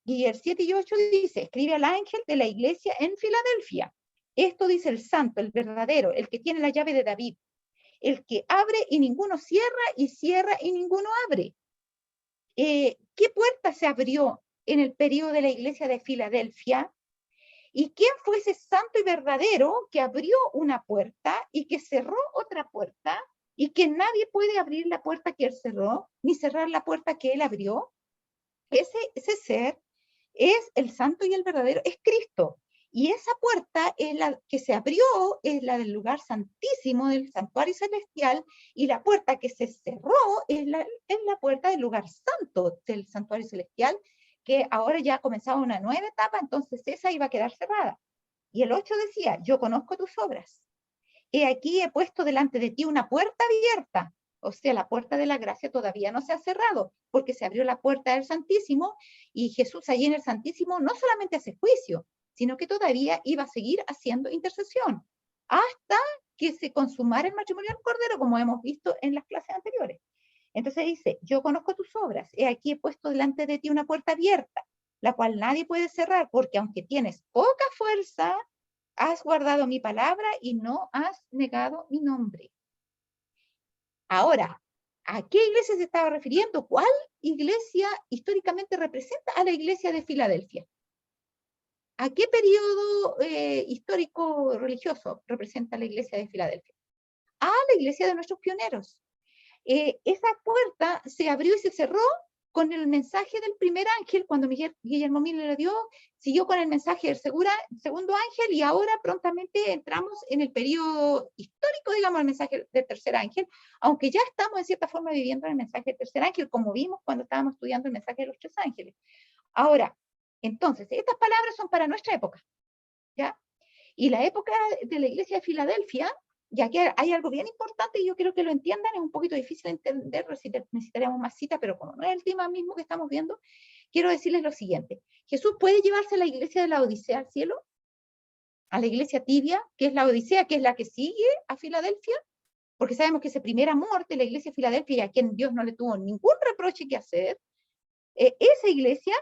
Y el 7 y 8 dice: escribe al ángel de la iglesia en Filadelfia. Esto dice el santo, el verdadero, el que tiene la llave de David, el que abre y ninguno cierra, y cierra y ninguno abre. ¿Qué puerta se abrió en el periodo de la iglesia de Filadelfia? ¿Y quién fue ese santo y verdadero que abrió una puerta y que cerró otra puerta, y que nadie puede abrir la puerta que él cerró, ni cerrar la puerta que él abrió? Ese ser es el santo y el verdadero, es Cristo. Y esa puerta es la que se abrió, es la del lugar santísimo, del santuario celestial, y la puerta que se cerró es la puerta del lugar santo del santuario celestial, que ahora ya ha comenzado una nueva etapa, entonces esa iba a quedar cerrada. Y el 8 decía: yo conozco tus obras. He aquí he puesto delante de ti una puerta abierta. O sea, la puerta de la gracia todavía no se ha cerrado, porque se abrió la puerta del Santísimo, y Jesús allí en el Santísimo no solamente hace juicio, sino que todavía iba a seguir haciendo intercesión, hasta que se consumara el matrimonio del Cordero, como hemos visto en las clases anteriores. Entonces dice: yo conozco tus obras, he aquí he puesto delante de ti una puerta abierta, la cual nadie puede cerrar, porque aunque tienes poca fuerza, has guardado mi palabra y no has negado mi nombre. Ahora, ¿a qué iglesia se estaba refiriendo? ¿Cuál iglesia históricamente representa a la iglesia de Filadelfia? ¿A qué periodo histórico religioso representa la iglesia de Filadelfia? A la iglesia de nuestros pioneros. Esa puerta se abrió y se cerró con el mensaje del primer ángel, cuando Guillermo Miller le dio, siguió con el mensaje del segundo ángel, y ahora prontamente entramos en el periodo histórico, digamos, el mensaje del tercer ángel, aunque ya estamos en cierta forma viviendo el mensaje del tercer ángel, como vimos cuando estábamos estudiando el mensaje de los tres ángeles. Ahora, entonces, estas palabras son para nuestra época, ¿ya? Y la época de la iglesia de Filadelfia, ya que hay algo bien importante y yo quiero que lo entiendan, es un poquito difícil de entender, necesitaríamos más cita, pero como no es el tema mismo que estamos viendo, quiero decirles lo siguiente. Jesús puede llevarse a la iglesia de la Odisea al cielo, a la iglesia tibia, que es la Odisea, que es la que sigue a Filadelfia, porque sabemos que ese primer amor de la iglesia de Filadelfia, y a quien Dios no le tuvo ningún reproche que hacer, esa iglesia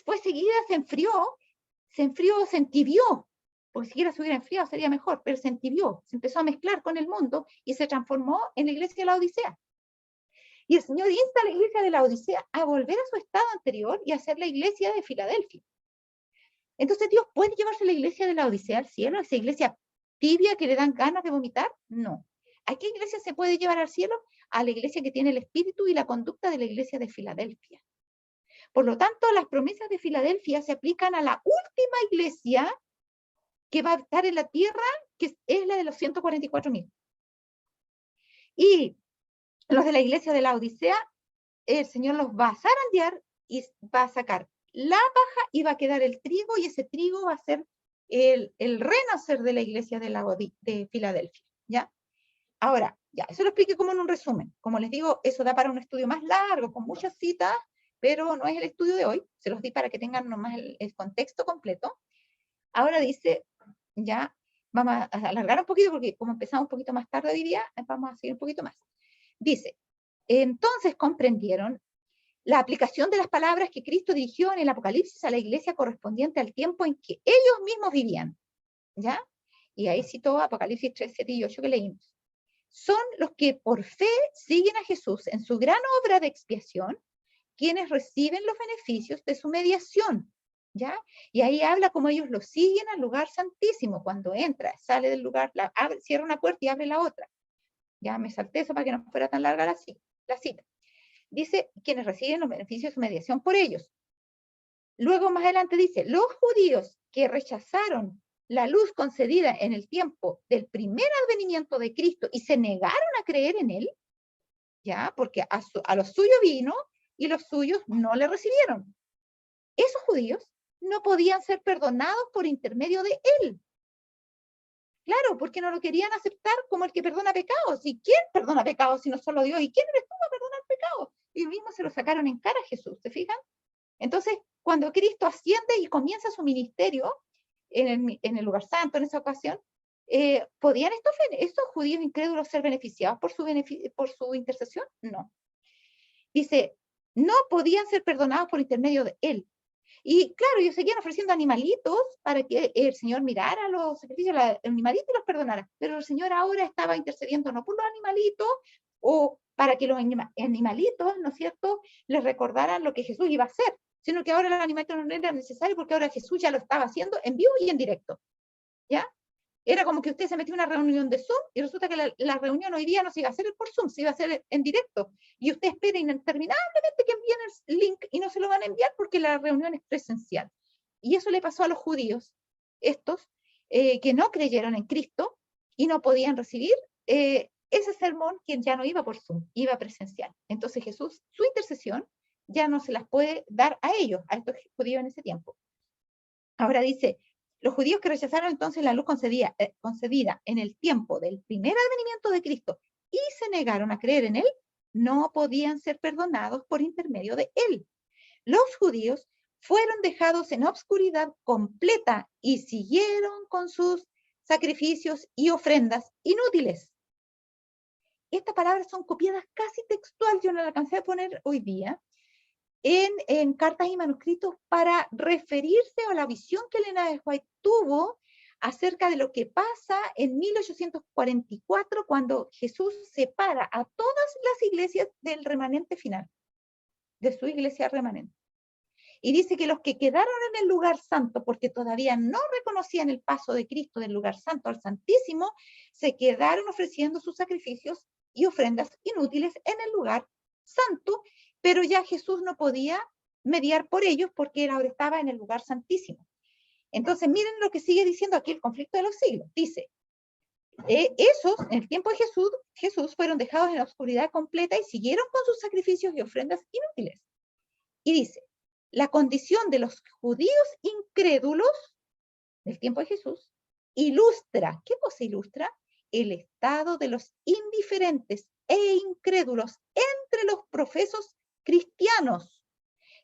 fue seguida, se enfrió, se entibió, porque si siquiera se hubiera enfriado sería mejor, pero se entibió, se empezó a mezclar con el mundo y se transformó en la iglesia de la Odisea. Y el Señor insta a la iglesia de la Odisea a volver a su estado anterior y a ser la iglesia de Filadelfia. Entonces, ¿Dios puede llevarse la iglesia de la Odisea al cielo? ¿Esa iglesia tibia que le dan ganas de vomitar? No. ¿A qué iglesia se puede llevar al cielo? A la iglesia que tiene el espíritu y la conducta de la iglesia de Filadelfia. Por lo tanto, las promesas de Filadelfia se aplican a la última iglesia que va a estar en la tierra, que es la de los 144.000. Y los de la iglesia de la Odisea, el Señor los va a zarandear y va a sacar la paja y va a quedar el trigo, y ese trigo va a ser el renacer de la iglesia de Filadelfia, ¿ya? Ahora, ya, eso lo expliqué como en un resumen. Como les digo, eso da para un estudio más largo, con muchas citas, pero no es el estudio de hoy. Se los di para que tengan nomás el contexto completo. Ahora dice, ya, vamos a alargar un poquito, porque como empezamos un poquito más tarde hoy día, vamos a seguir un poquito más. Dice, entonces comprendieron la aplicación de las palabras que Cristo dirigió en el Apocalipsis a la iglesia correspondiente al tiempo en que ellos mismos vivían, ¿ya? Y ahí citó Apocalipsis 3, 7 y 8 que leímos. Son los que por fe siguen a Jesús en su gran obra de expiación, quienes reciben los beneficios de su mediación, ¿ya? Y ahí habla como ellos lo siguen al lugar santísimo, cuando entra, sale del lugar, cierra una puerta y abre la otra. Ya me salté eso para que no fuera tan larga la cita. Dice, quienes reciben los beneficios de su mediación por ellos. Luego más adelante dice, los judíos que rechazaron la luz concedida en el tiempo del primer advenimiento de Cristo y se negaron a creer en él, ya, porque a los suyos vino y los suyos no le recibieron. Esos judíos no podían ser perdonados por intermedio de él. Claro, porque no lo querían aceptar como el que perdona pecados. ¿Y quién perdona pecados si no solo Dios? ¿Y quién eres tú para perdonar pecados? Y mismo se lo sacaron en cara a Jesús, ¿se fijan? Entonces, cuando Cristo asciende y comienza su ministerio en el lugar santo en esa ocasión, ¿podían estos judíos incrédulos ser beneficiados por su intercesión? No. Dice, no podían ser perdonados por intermedio de él. Y claro, ellos seguían ofreciendo animalitos para que el Señor mirara los sacrificios de los animalitos y los perdonara. Pero el Señor ahora estaba intercediendo no por los animalitos, o para que los animalitos, ¿no es cierto?, les recordaran lo que Jesús iba a hacer, sino que ahora los animalitos no eran necesarios, porque ahora Jesús ya lo estaba haciendo en vivo y en directo, ¿ya? Era como que usted se metió en una reunión de Zoom y resulta que la reunión hoy día no se iba a hacer por Zoom, se iba a hacer en directo. Y usted espera interminablemente que envíen el link y no se lo van a enviar porque la reunión es presencial. Y eso le pasó a los judíos, estos que no creyeron en Cristo y no podían recibir ese sermón, que ya no iba por Zoom, iba presencial. Entonces Jesús, su intercesión, ya no se las puede dar a ellos, a estos judíos en ese tiempo. Ahora dice, los judíos que rechazaron entonces la luz concedida en el tiempo del primer advenimiento de Cristo y se negaron a creer en él, no podían ser perdonados por intermedio de él. Los judíos fueron dejados en obscuridad completa y siguieron con sus sacrificios y ofrendas inútiles. Estas palabras son copiadas casi textual, yo no las alcancé a poner hoy día, en cartas y manuscritos para referirse a la visión que Elena de White tuvo acerca de lo que pasa en 1844, cuando Jesús separa a todas las iglesias del remanente final, de su iglesia remanente. Y dice que los que quedaron en el lugar santo, porque todavía no reconocían el paso de Cristo del lugar santo al santísimo, se quedaron ofreciendo sus sacrificios y ofrendas inútiles en el lugar santo, pero ya Jesús no podía mediar por ellos porque él ahora estaba en el lugar santísimo. Entonces, miren lo que sigue diciendo aquí el conflicto de los siglos. Dice, esos, en el tiempo de Jesús fueron dejados en la oscuridad completa y siguieron con sus sacrificios y ofrendas inútiles. Y dice, la condición de los judíos incrédulos del tiempo de Jesús ilustra, ¿qué cosa ilustra? El estado de los indiferentes e incrédulos entre los profesos cristianos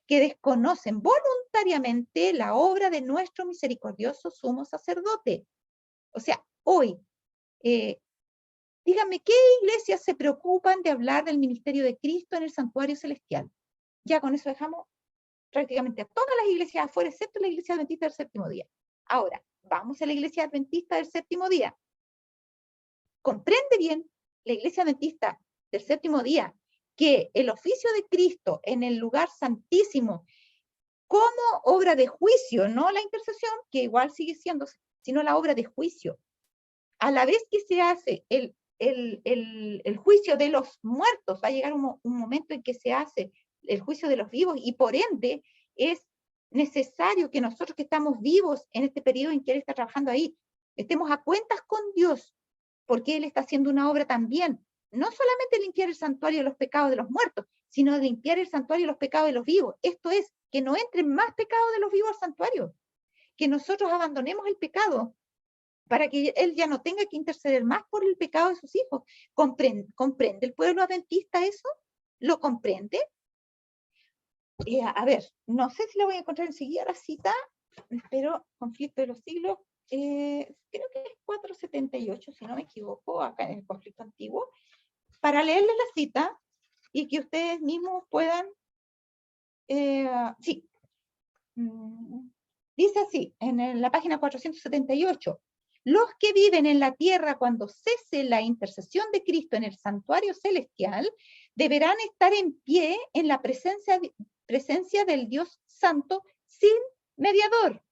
que desconocen voluntariamente la obra de nuestro misericordioso sumo sacerdote. O sea, hoy, díganme, ¿qué iglesias se preocupan de hablar del ministerio de Cristo en el santuario celestial? Ya con eso dejamos prácticamente a todas las iglesias afuera, excepto la iglesia adventista del séptimo día. Ahora, vamos a la iglesia adventista del séptimo día. Comprende bien la iglesia adventista del séptimo día que el oficio de Cristo en el lugar santísimo como obra de juicio, no la intercesión, que igual sigue siendo, sino la obra de juicio. A la vez que se hace el juicio de los muertos, va a llegar un momento en que se hace el juicio de los vivos y por ende es necesario que nosotros que estamos vivos en este periodo en que Él está trabajando ahí, estemos a cuentas con Dios, porque Él está haciendo una obra también, no solamente limpiar el santuario de los pecados de los muertos, sino limpiar el santuario de los pecados de los vivos. Esto es, que no entren más pecados de los vivos al santuario, que nosotros abandonemos el pecado, para que Él ya no tenga que interceder más por el pecado de sus hijos. ¿Comprende el pueblo adventista eso? ¿Lo comprende? A ver, no sé si la voy a encontrar enseguida la cita, pero conflicto de los siglos, creo que es 478, si no me equivoco, acá en el conflicto antiguo, para leerles la cita y que ustedes mismos puedan, sí, dice así, en la página 478, los que viven en la tierra cuando cese la intercesión de Cristo en el santuario celestial, deberán estar en pie en la presencia del Dios Santo sin mediador.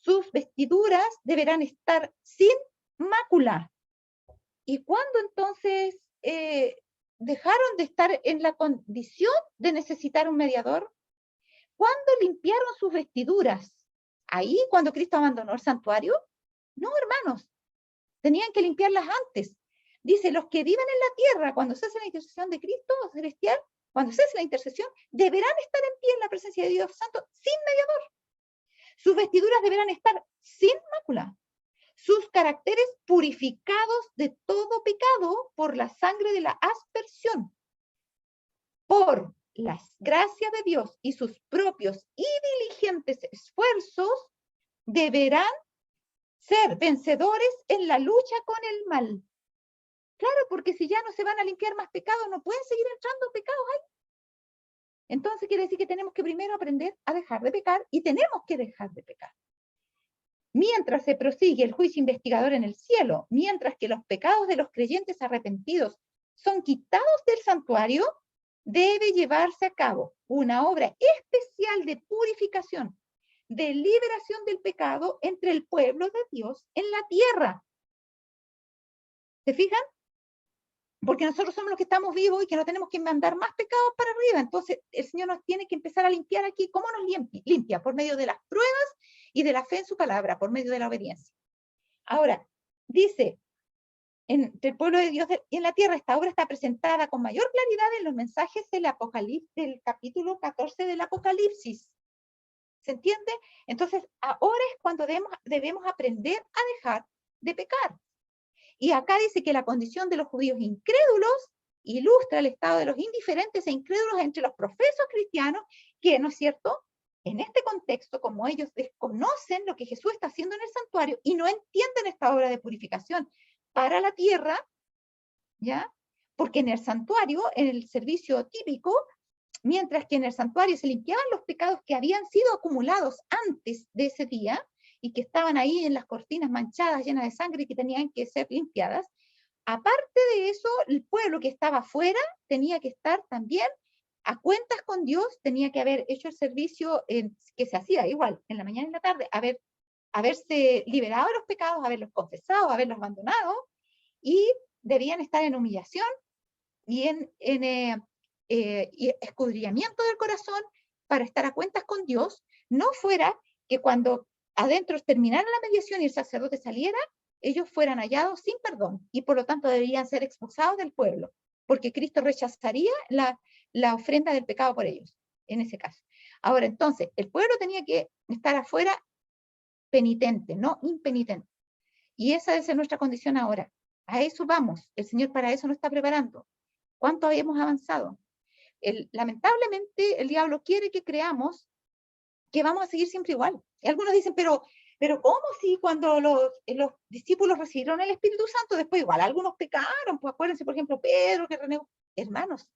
Sus vestiduras deberán estar sin mácula. ¿Y cuándo entonces dejaron de estar en la condición de necesitar un mediador? ¿Cuándo limpiaron sus vestiduras? ¿Ahí cuando Cristo abandonó el santuario? No, hermanos, tenían que limpiarlas antes. Dice, los que viven en la tierra, cuando cese la intercesión de Cristo celestial, cuando cese la intercesión, deberán estar en pie en la presencia de Dios Santo sin mediador. Sus vestiduras deberán estar sin mácula. Sus caracteres purificados de todo pecado por la sangre de la aspersión. Por las gracias de Dios y sus propios y diligentes esfuerzos, deberán ser vencedores en la lucha con el mal. Claro, porque si ya no se van a limpiar más pecados, no pueden seguir entrando pecados ahí. Entonces quiere decir que tenemos que primero aprender a dejar de pecar y tenemos que dejar de pecar. Mientras se prosigue el juicio investigador en el cielo, mientras que los pecados de los creyentes arrepentidos son quitados del santuario, debe llevarse a cabo una obra especial de purificación, de liberación del pecado entre el pueblo de Dios en la tierra. ¿Se fijan? Porque nosotros somos los que estamos vivos y que no tenemos que mandar más pecados para arriba. Entonces el Señor nos tiene que empezar a limpiar aquí. ¿Cómo nos limpia? Por medio de las pruebas y de la fe en su palabra, por medio de la obediencia. Ahora, dice, entre el pueblo de Dios y en la tierra, esta obra está presentada con mayor claridad en los mensajes del Apocalipsis, del capítulo 14 del Apocalipsis. ¿Se entiende? Entonces, ahora es cuando debemos aprender a dejar de pecar. Y acá dice que la condición de los judíos incrédulos ilustra el estado de los indiferentes e incrédulos entre los profesos cristianos, que, ¿no es cierto?, en este contexto, como ellos desconocen lo que Jesús está haciendo en el santuario y no entienden esta obra de purificación para la tierra, ¿ya? Porque en el santuario, en el servicio típico, mientras que en el santuario se limpiaban los pecados que habían sido acumulados antes de ese día y que estaban ahí en las cortinas manchadas, llenas de sangre y que tenían que ser limpiadas, aparte de eso, el pueblo que estaba afuera tenía que estar también a cuentas con Dios, tenía que haber hecho el servicio que se hacía igual, en la mañana y en la tarde, haberse liberado de los pecados, haberlos confesado, haberlos abandonado, y debían estar en humillación y en y escudriñamiento del corazón para estar a cuentas con Dios, no fuera que cuando adentro terminara la mediación y el sacerdote saliera, ellos fueran hallados sin perdón y por lo tanto deberían ser expulsados del pueblo, porque Cristo rechazaría la ofrenda del pecado por ellos, en ese caso. Ahora, entonces, el pueblo tenía que estar afuera penitente, no impenitente. Y esa debe ser nuestra condición ahora. A eso vamos. El Señor para eso nos está preparando. ¿Cuánto habíamos avanzado? Lamentablemente, el diablo quiere que creamos que vamos a seguir siempre igual. Y algunos dicen, pero ¿cómo si cuando los discípulos recibieron el Espíritu Santo, después igual algunos pecaron? Pues acuérdense, por ejemplo, Pedro que renegó. Hermanos,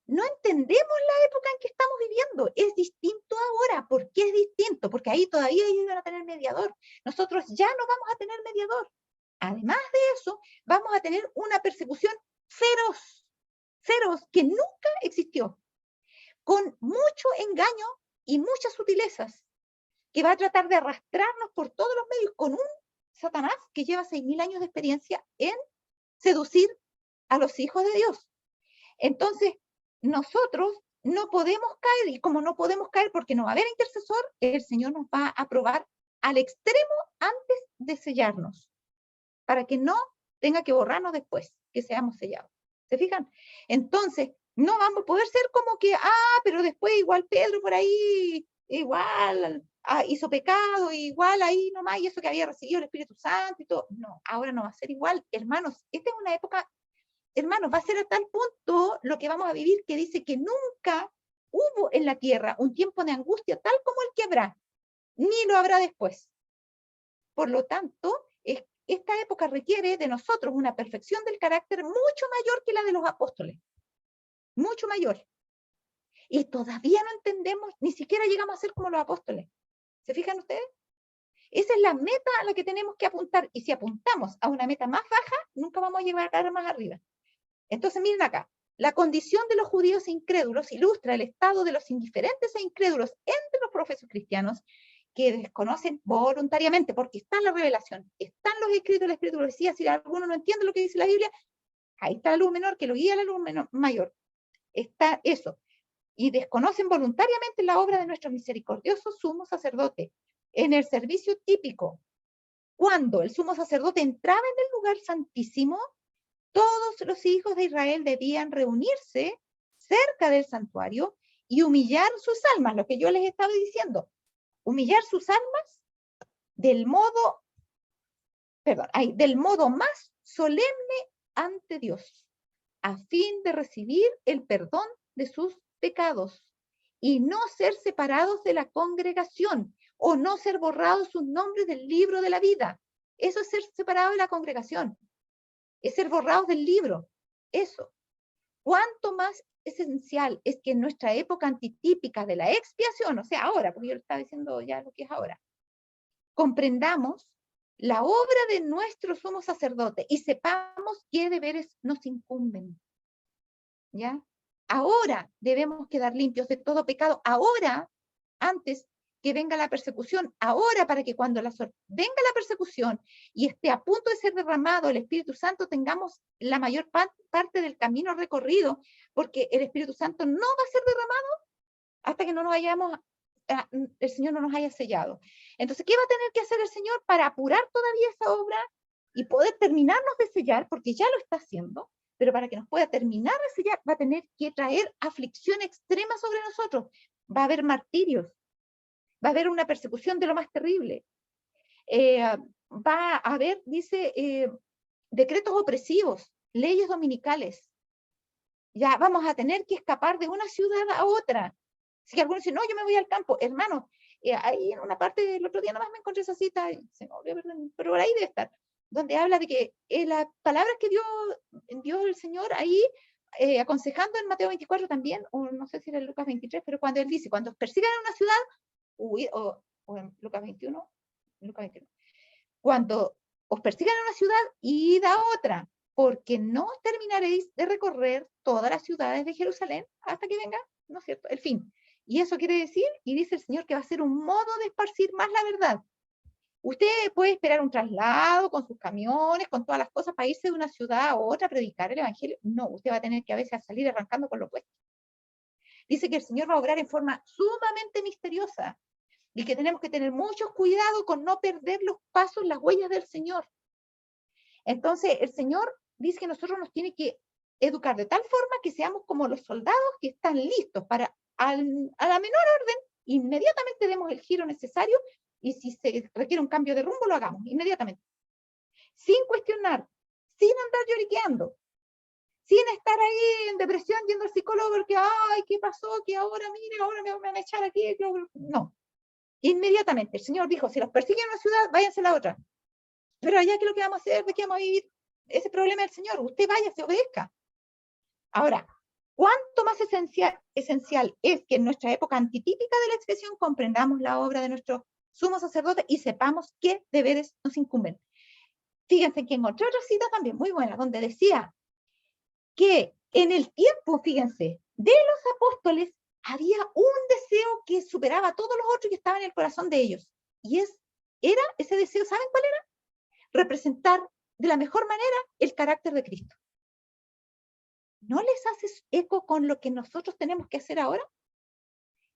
no entendemos la época en que estamos viviendo. Es distinto ahora. ¿Por qué es distinto? Porque ahí todavía ellos iban a tener mediador. Nosotros ya no vamos a tener mediador. Además de eso, vamos a tener una persecución feroz, feroz, que nunca existió, con mucho engaño y muchas sutilezas, que va a tratar de arrastrarnos por todos los medios con un Satanás que lleva 6.000 años de experiencia en seducir a los hijos de Dios. Entonces, nosotros no podemos caer, y como no podemos caer porque no va a haber intercesor, el Señor nos va a probar al extremo antes de sellarnos, para que no tenga que borrarnos después, que seamos sellados. ¿Se fijan? Entonces, no vamos a poder ser como que, pero después igual Pedro por ahí, igual hizo pecado, igual ahí nomás, y eso que había recibido el Espíritu Santo y todo. No, ahora no va a ser igual. Hermanos, esta es una época, hermanos, va a ser a tal punto lo que vamos a vivir que dice que nunca hubo en la tierra un tiempo de angustia tal como el que habrá, ni lo habrá después. Por lo tanto, esta época requiere de nosotros una perfección del carácter mucho mayor que la de los apóstoles. Mucho mayor. Y todavía no entendemos, ni siquiera llegamos a ser como los apóstoles. ¿Se fijan ustedes? Esa es la meta a la que tenemos que apuntar. Y si apuntamos a una meta más baja, nunca vamos a llegar a caer más arriba. Entonces, miren acá. La condición de los judíos e incrédulos ilustra el estado de los indiferentes e incrédulos entre los profesos cristianos que desconocen voluntariamente, porque está en la revelación, están los escritos del Espíritu. Decía, si alguno no entiende lo que dice la Biblia, ahí está la luz menor que lo guía la luz mayor. Está eso. Y desconocen voluntariamente la obra de nuestro misericordioso sumo sacerdote en el servicio típico. Cuando el sumo sacerdote entraba en el lugar santísimo, todos los hijos de Israel debían reunirse cerca del santuario y humillar sus almas, lo que yo les estaba diciendo. Humillar sus almas del modo más solemne ante Dios, a fin de recibir el perdón de sus pecados y no ser separados de la congregación o no ser borrados sus nombres del libro de la vida. Eso es ser separados de la congregación, es ser borrados del libro. Eso. Cuánto más esencial es que en nuestra época antitípica de la expiación, o sea, ahora, porque yo le estaba diciendo ya lo que es ahora, comprendamos la obra de nuestro sumo sacerdote y sepamos qué deberes nos incumben. ¿Ya? Ahora debemos quedar limpios de todo pecado, ahora, antes que venga la persecución, ahora para que cuando venga la persecución y esté a punto de ser derramado el Espíritu Santo, tengamos la mayor parte del camino recorrido, porque el Espíritu Santo no va a ser derramado hasta que no nos hayamos, el Señor no nos haya sellado. Entonces, ¿qué va a tener que hacer el Señor para apurar todavía esa obra y poder terminarnos de sellar? Porque ya lo está haciendo, pero para que nos pueda terminar de sellar, va a tener que traer aflicción extrema sobre nosotros. Va a haber martirios, va a haber una persecución de lo más terrible. Va a haber, dice, decretos opresivos, leyes dominicales. Ya vamos a tener que escapar de una ciudad a otra. Si algunos dicen, no, yo me voy al campo, hermano, ahí en una parte del otro día nomás me encontré esa cita, se me olvidó, pero por ahí debe estar, donde habla de que las palabras que dio el Señor ahí, aconsejando en Mateo 24 también, o no sé si era en Lucas 23, pero cuando él dice, cuando os persigan en una ciudad, o en Lucas 21, cuando os persigan en una ciudad, id a otra, porque no terminaréis de recorrer todas las ciudades de Jerusalén hasta que venga, ¿no es cierto?, el fin. Y eso quiere decir, y dice el Señor, que va a ser un modo de esparcir más la verdad. Usted puede esperar un traslado con sus camiones, con todas las cosas, para irse de una ciudad a otra a predicar el evangelio. No, usted va a tener que a veces salir arrancando con lo puesto. Dice que el Señor va a obrar en forma sumamente misteriosa y que tenemos que tener mucho cuidado con no perder los pasos, las huellas del Señor. Entonces, el Señor dice que nosotros nos tiene que educar de tal forma que seamos como los soldados que están listos para, a la menor orden, inmediatamente demos el giro necesario y si se requiere un cambio de rumbo, lo hagamos inmediatamente. Sin cuestionar, sin andar lloriqueando, sin estar ahí en depresión yendo al psicólogo porque, ay, ¿qué pasó? Que ahora, mire, ahora me van a echar aquí. No, inmediatamente. El Señor dijo, si los persiguen en una ciudad, váyanse a la otra. Pero allá, ¿qué es lo que vamos a hacer? ¿De qué vamos a vivir? Ese problema del Señor. Usted vaya, se obedezca. Ahora, ¿cuánto más esencial es que en nuestra época antitípica de la expresión comprendamos la obra de nuestro sumo sacerdote y sepamos qué deberes nos incumben? Fíjense que encontré otra cita también muy buena, donde decía que en el tiempo, fíjense, de los apóstoles había un deseo que superaba a todos los otros que estaban en el corazón de ellos. Y era ese deseo, ¿saben cuál era? Representar de la mejor manera el carácter de Cristo. ¿No les haces eco con lo que nosotros tenemos que hacer ahora?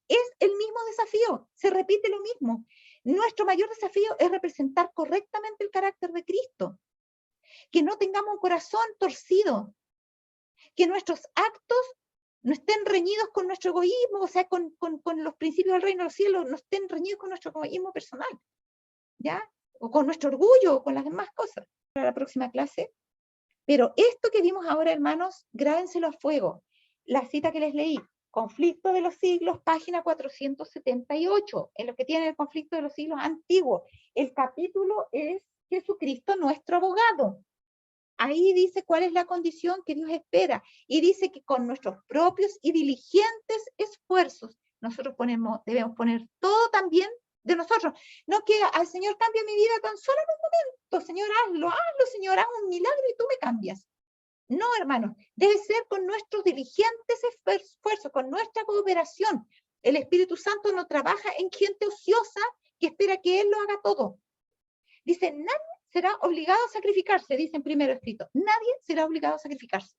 Es el mismo desafío, se repite lo mismo. Nuestro mayor desafío es representar correctamente el carácter de Cristo. Que no tengamos un corazón torcido, que nuestros actos no estén reñidos con nuestro egoísmo, o sea, con los principios del reino de los cielos, no estén reñidos con nuestro egoísmo personal, ¿ya? O con nuestro orgullo, o con las demás cosas. Para la próxima clase. Pero esto que vimos ahora, hermanos, grábenselo a fuego. La cita que les leí, Conflicto de los Siglos, página 478, en lo que tiene el Conflicto de los Siglos antiguo. El capítulo es Jesucristo, nuestro abogado. Ahí dice cuál es la condición que Dios espera. Y dice que con nuestros propios y diligentes esfuerzos, nosotros debemos poner todo también de nosotros. No que al Señor cambie mi vida tan solo en un momento. Señor, hazlo, Señor, haz un milagro y tú me cambias. No, hermanos, debe ser con nuestros diligentes esfuerzos, con nuestra cooperación. El Espíritu Santo no trabaja en gente ociosa que espera que Él lo haga todo. Dice, nadie será obligado a sacrificarse, dice en primero escrito. Nadie será obligado a sacrificarse.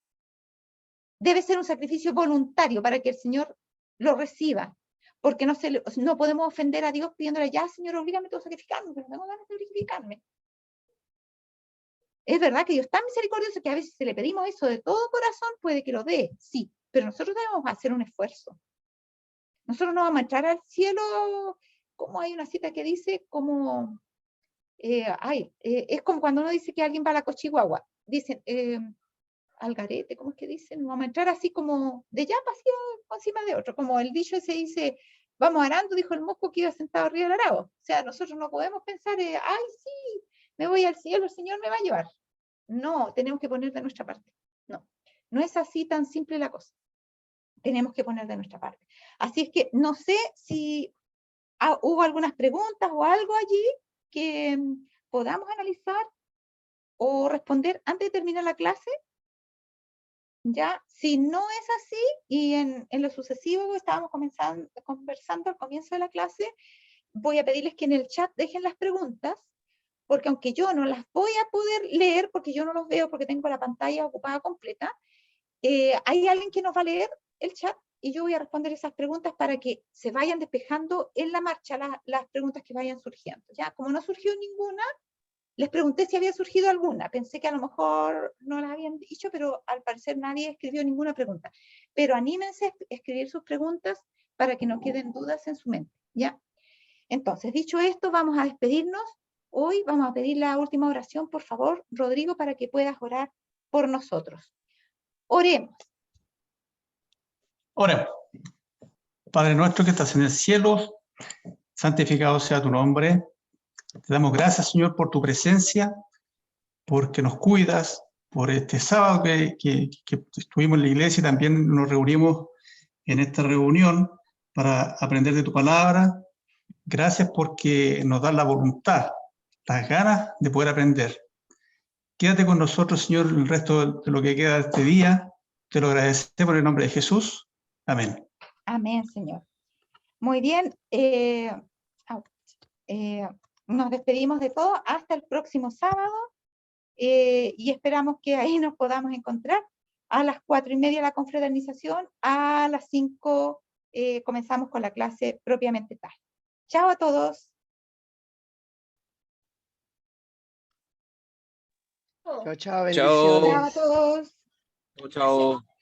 Debe ser un sacrificio voluntario para que el Señor lo reciba. Porque no podemos ofender a Dios pidiéndole, ya, Señor, oblígame tú a sacrificarme, pero no tengo ganas de sacrificarme. Es verdad que Dios es tan misericordioso que a veces si le pedimos eso de todo corazón, puede que lo dé, sí, pero nosotros debemos hacer un esfuerzo. Nosotros no vamos a entrar al cielo, como hay una cita que dice, como... es como cuando uno dice que alguien va a la Cochiguagua, dicen, al garete, ¿cómo es que dicen? Vamos a entrar así como de llapa hacia encima de otro, como el dicho ese dice, vamos arando, dijo el mosco que iba sentado arriba del arado. O sea, nosotros no podemos pensar, ay, sí, me voy al cielo, el Señor me va a llevar. No, tenemos que poner de nuestra parte. No, no es así tan simple la cosa. Tenemos que poner de nuestra parte. Así es que no sé si hubo algunas preguntas o algo allí que podamos analizar o responder antes de terminar la clase. Ya, si no es así, y en lo sucesivo estábamos conversando al comienzo de la clase, voy a pedirles que en el chat dejen las preguntas, porque aunque yo no las voy a poder leer, porque yo no los veo, porque tengo la pantalla ocupada completa, hay alguien que nos va a leer el chat y yo voy a responder esas preguntas para que se vayan despejando en la marcha las preguntas que vayan surgiendo. Ya, como no surgió ninguna, les pregunté si había surgido alguna. Pensé que a lo mejor no las habían dicho, pero al parecer nadie escribió ninguna pregunta. Pero anímense a escribir sus preguntas para que no queden dudas en su mente, ¿ya? Entonces, dicho esto, vamos a despedirnos. Hoy vamos a pedir la última oración, por favor, Rodrigo, para que puedas orar por nosotros. Oremos. Oremos. Padre nuestro que estás en el cielo, santificado sea tu nombre. Te damos gracias, Señor, por tu presencia, porque nos cuidas, por este sábado que estuvimos en la iglesia y también nos reunimos en esta reunión para aprender de tu palabra. Gracias porque nos das la voluntad, las ganas de poder aprender. Quédate con nosotros, Señor, el resto de lo que queda de este día. Te lo agradecemos en el nombre de Jesús. Amén. Amén, Señor. Muy bien. nos despedimos de todo hasta el próximo sábado y esperamos que ahí nos podamos encontrar. A las 4:30 la confraternización, a las 5 comenzamos con la clase propiamente tal. Chao a todos. Chao, chao, Chao. bendiciones. Chao a todos. Chao.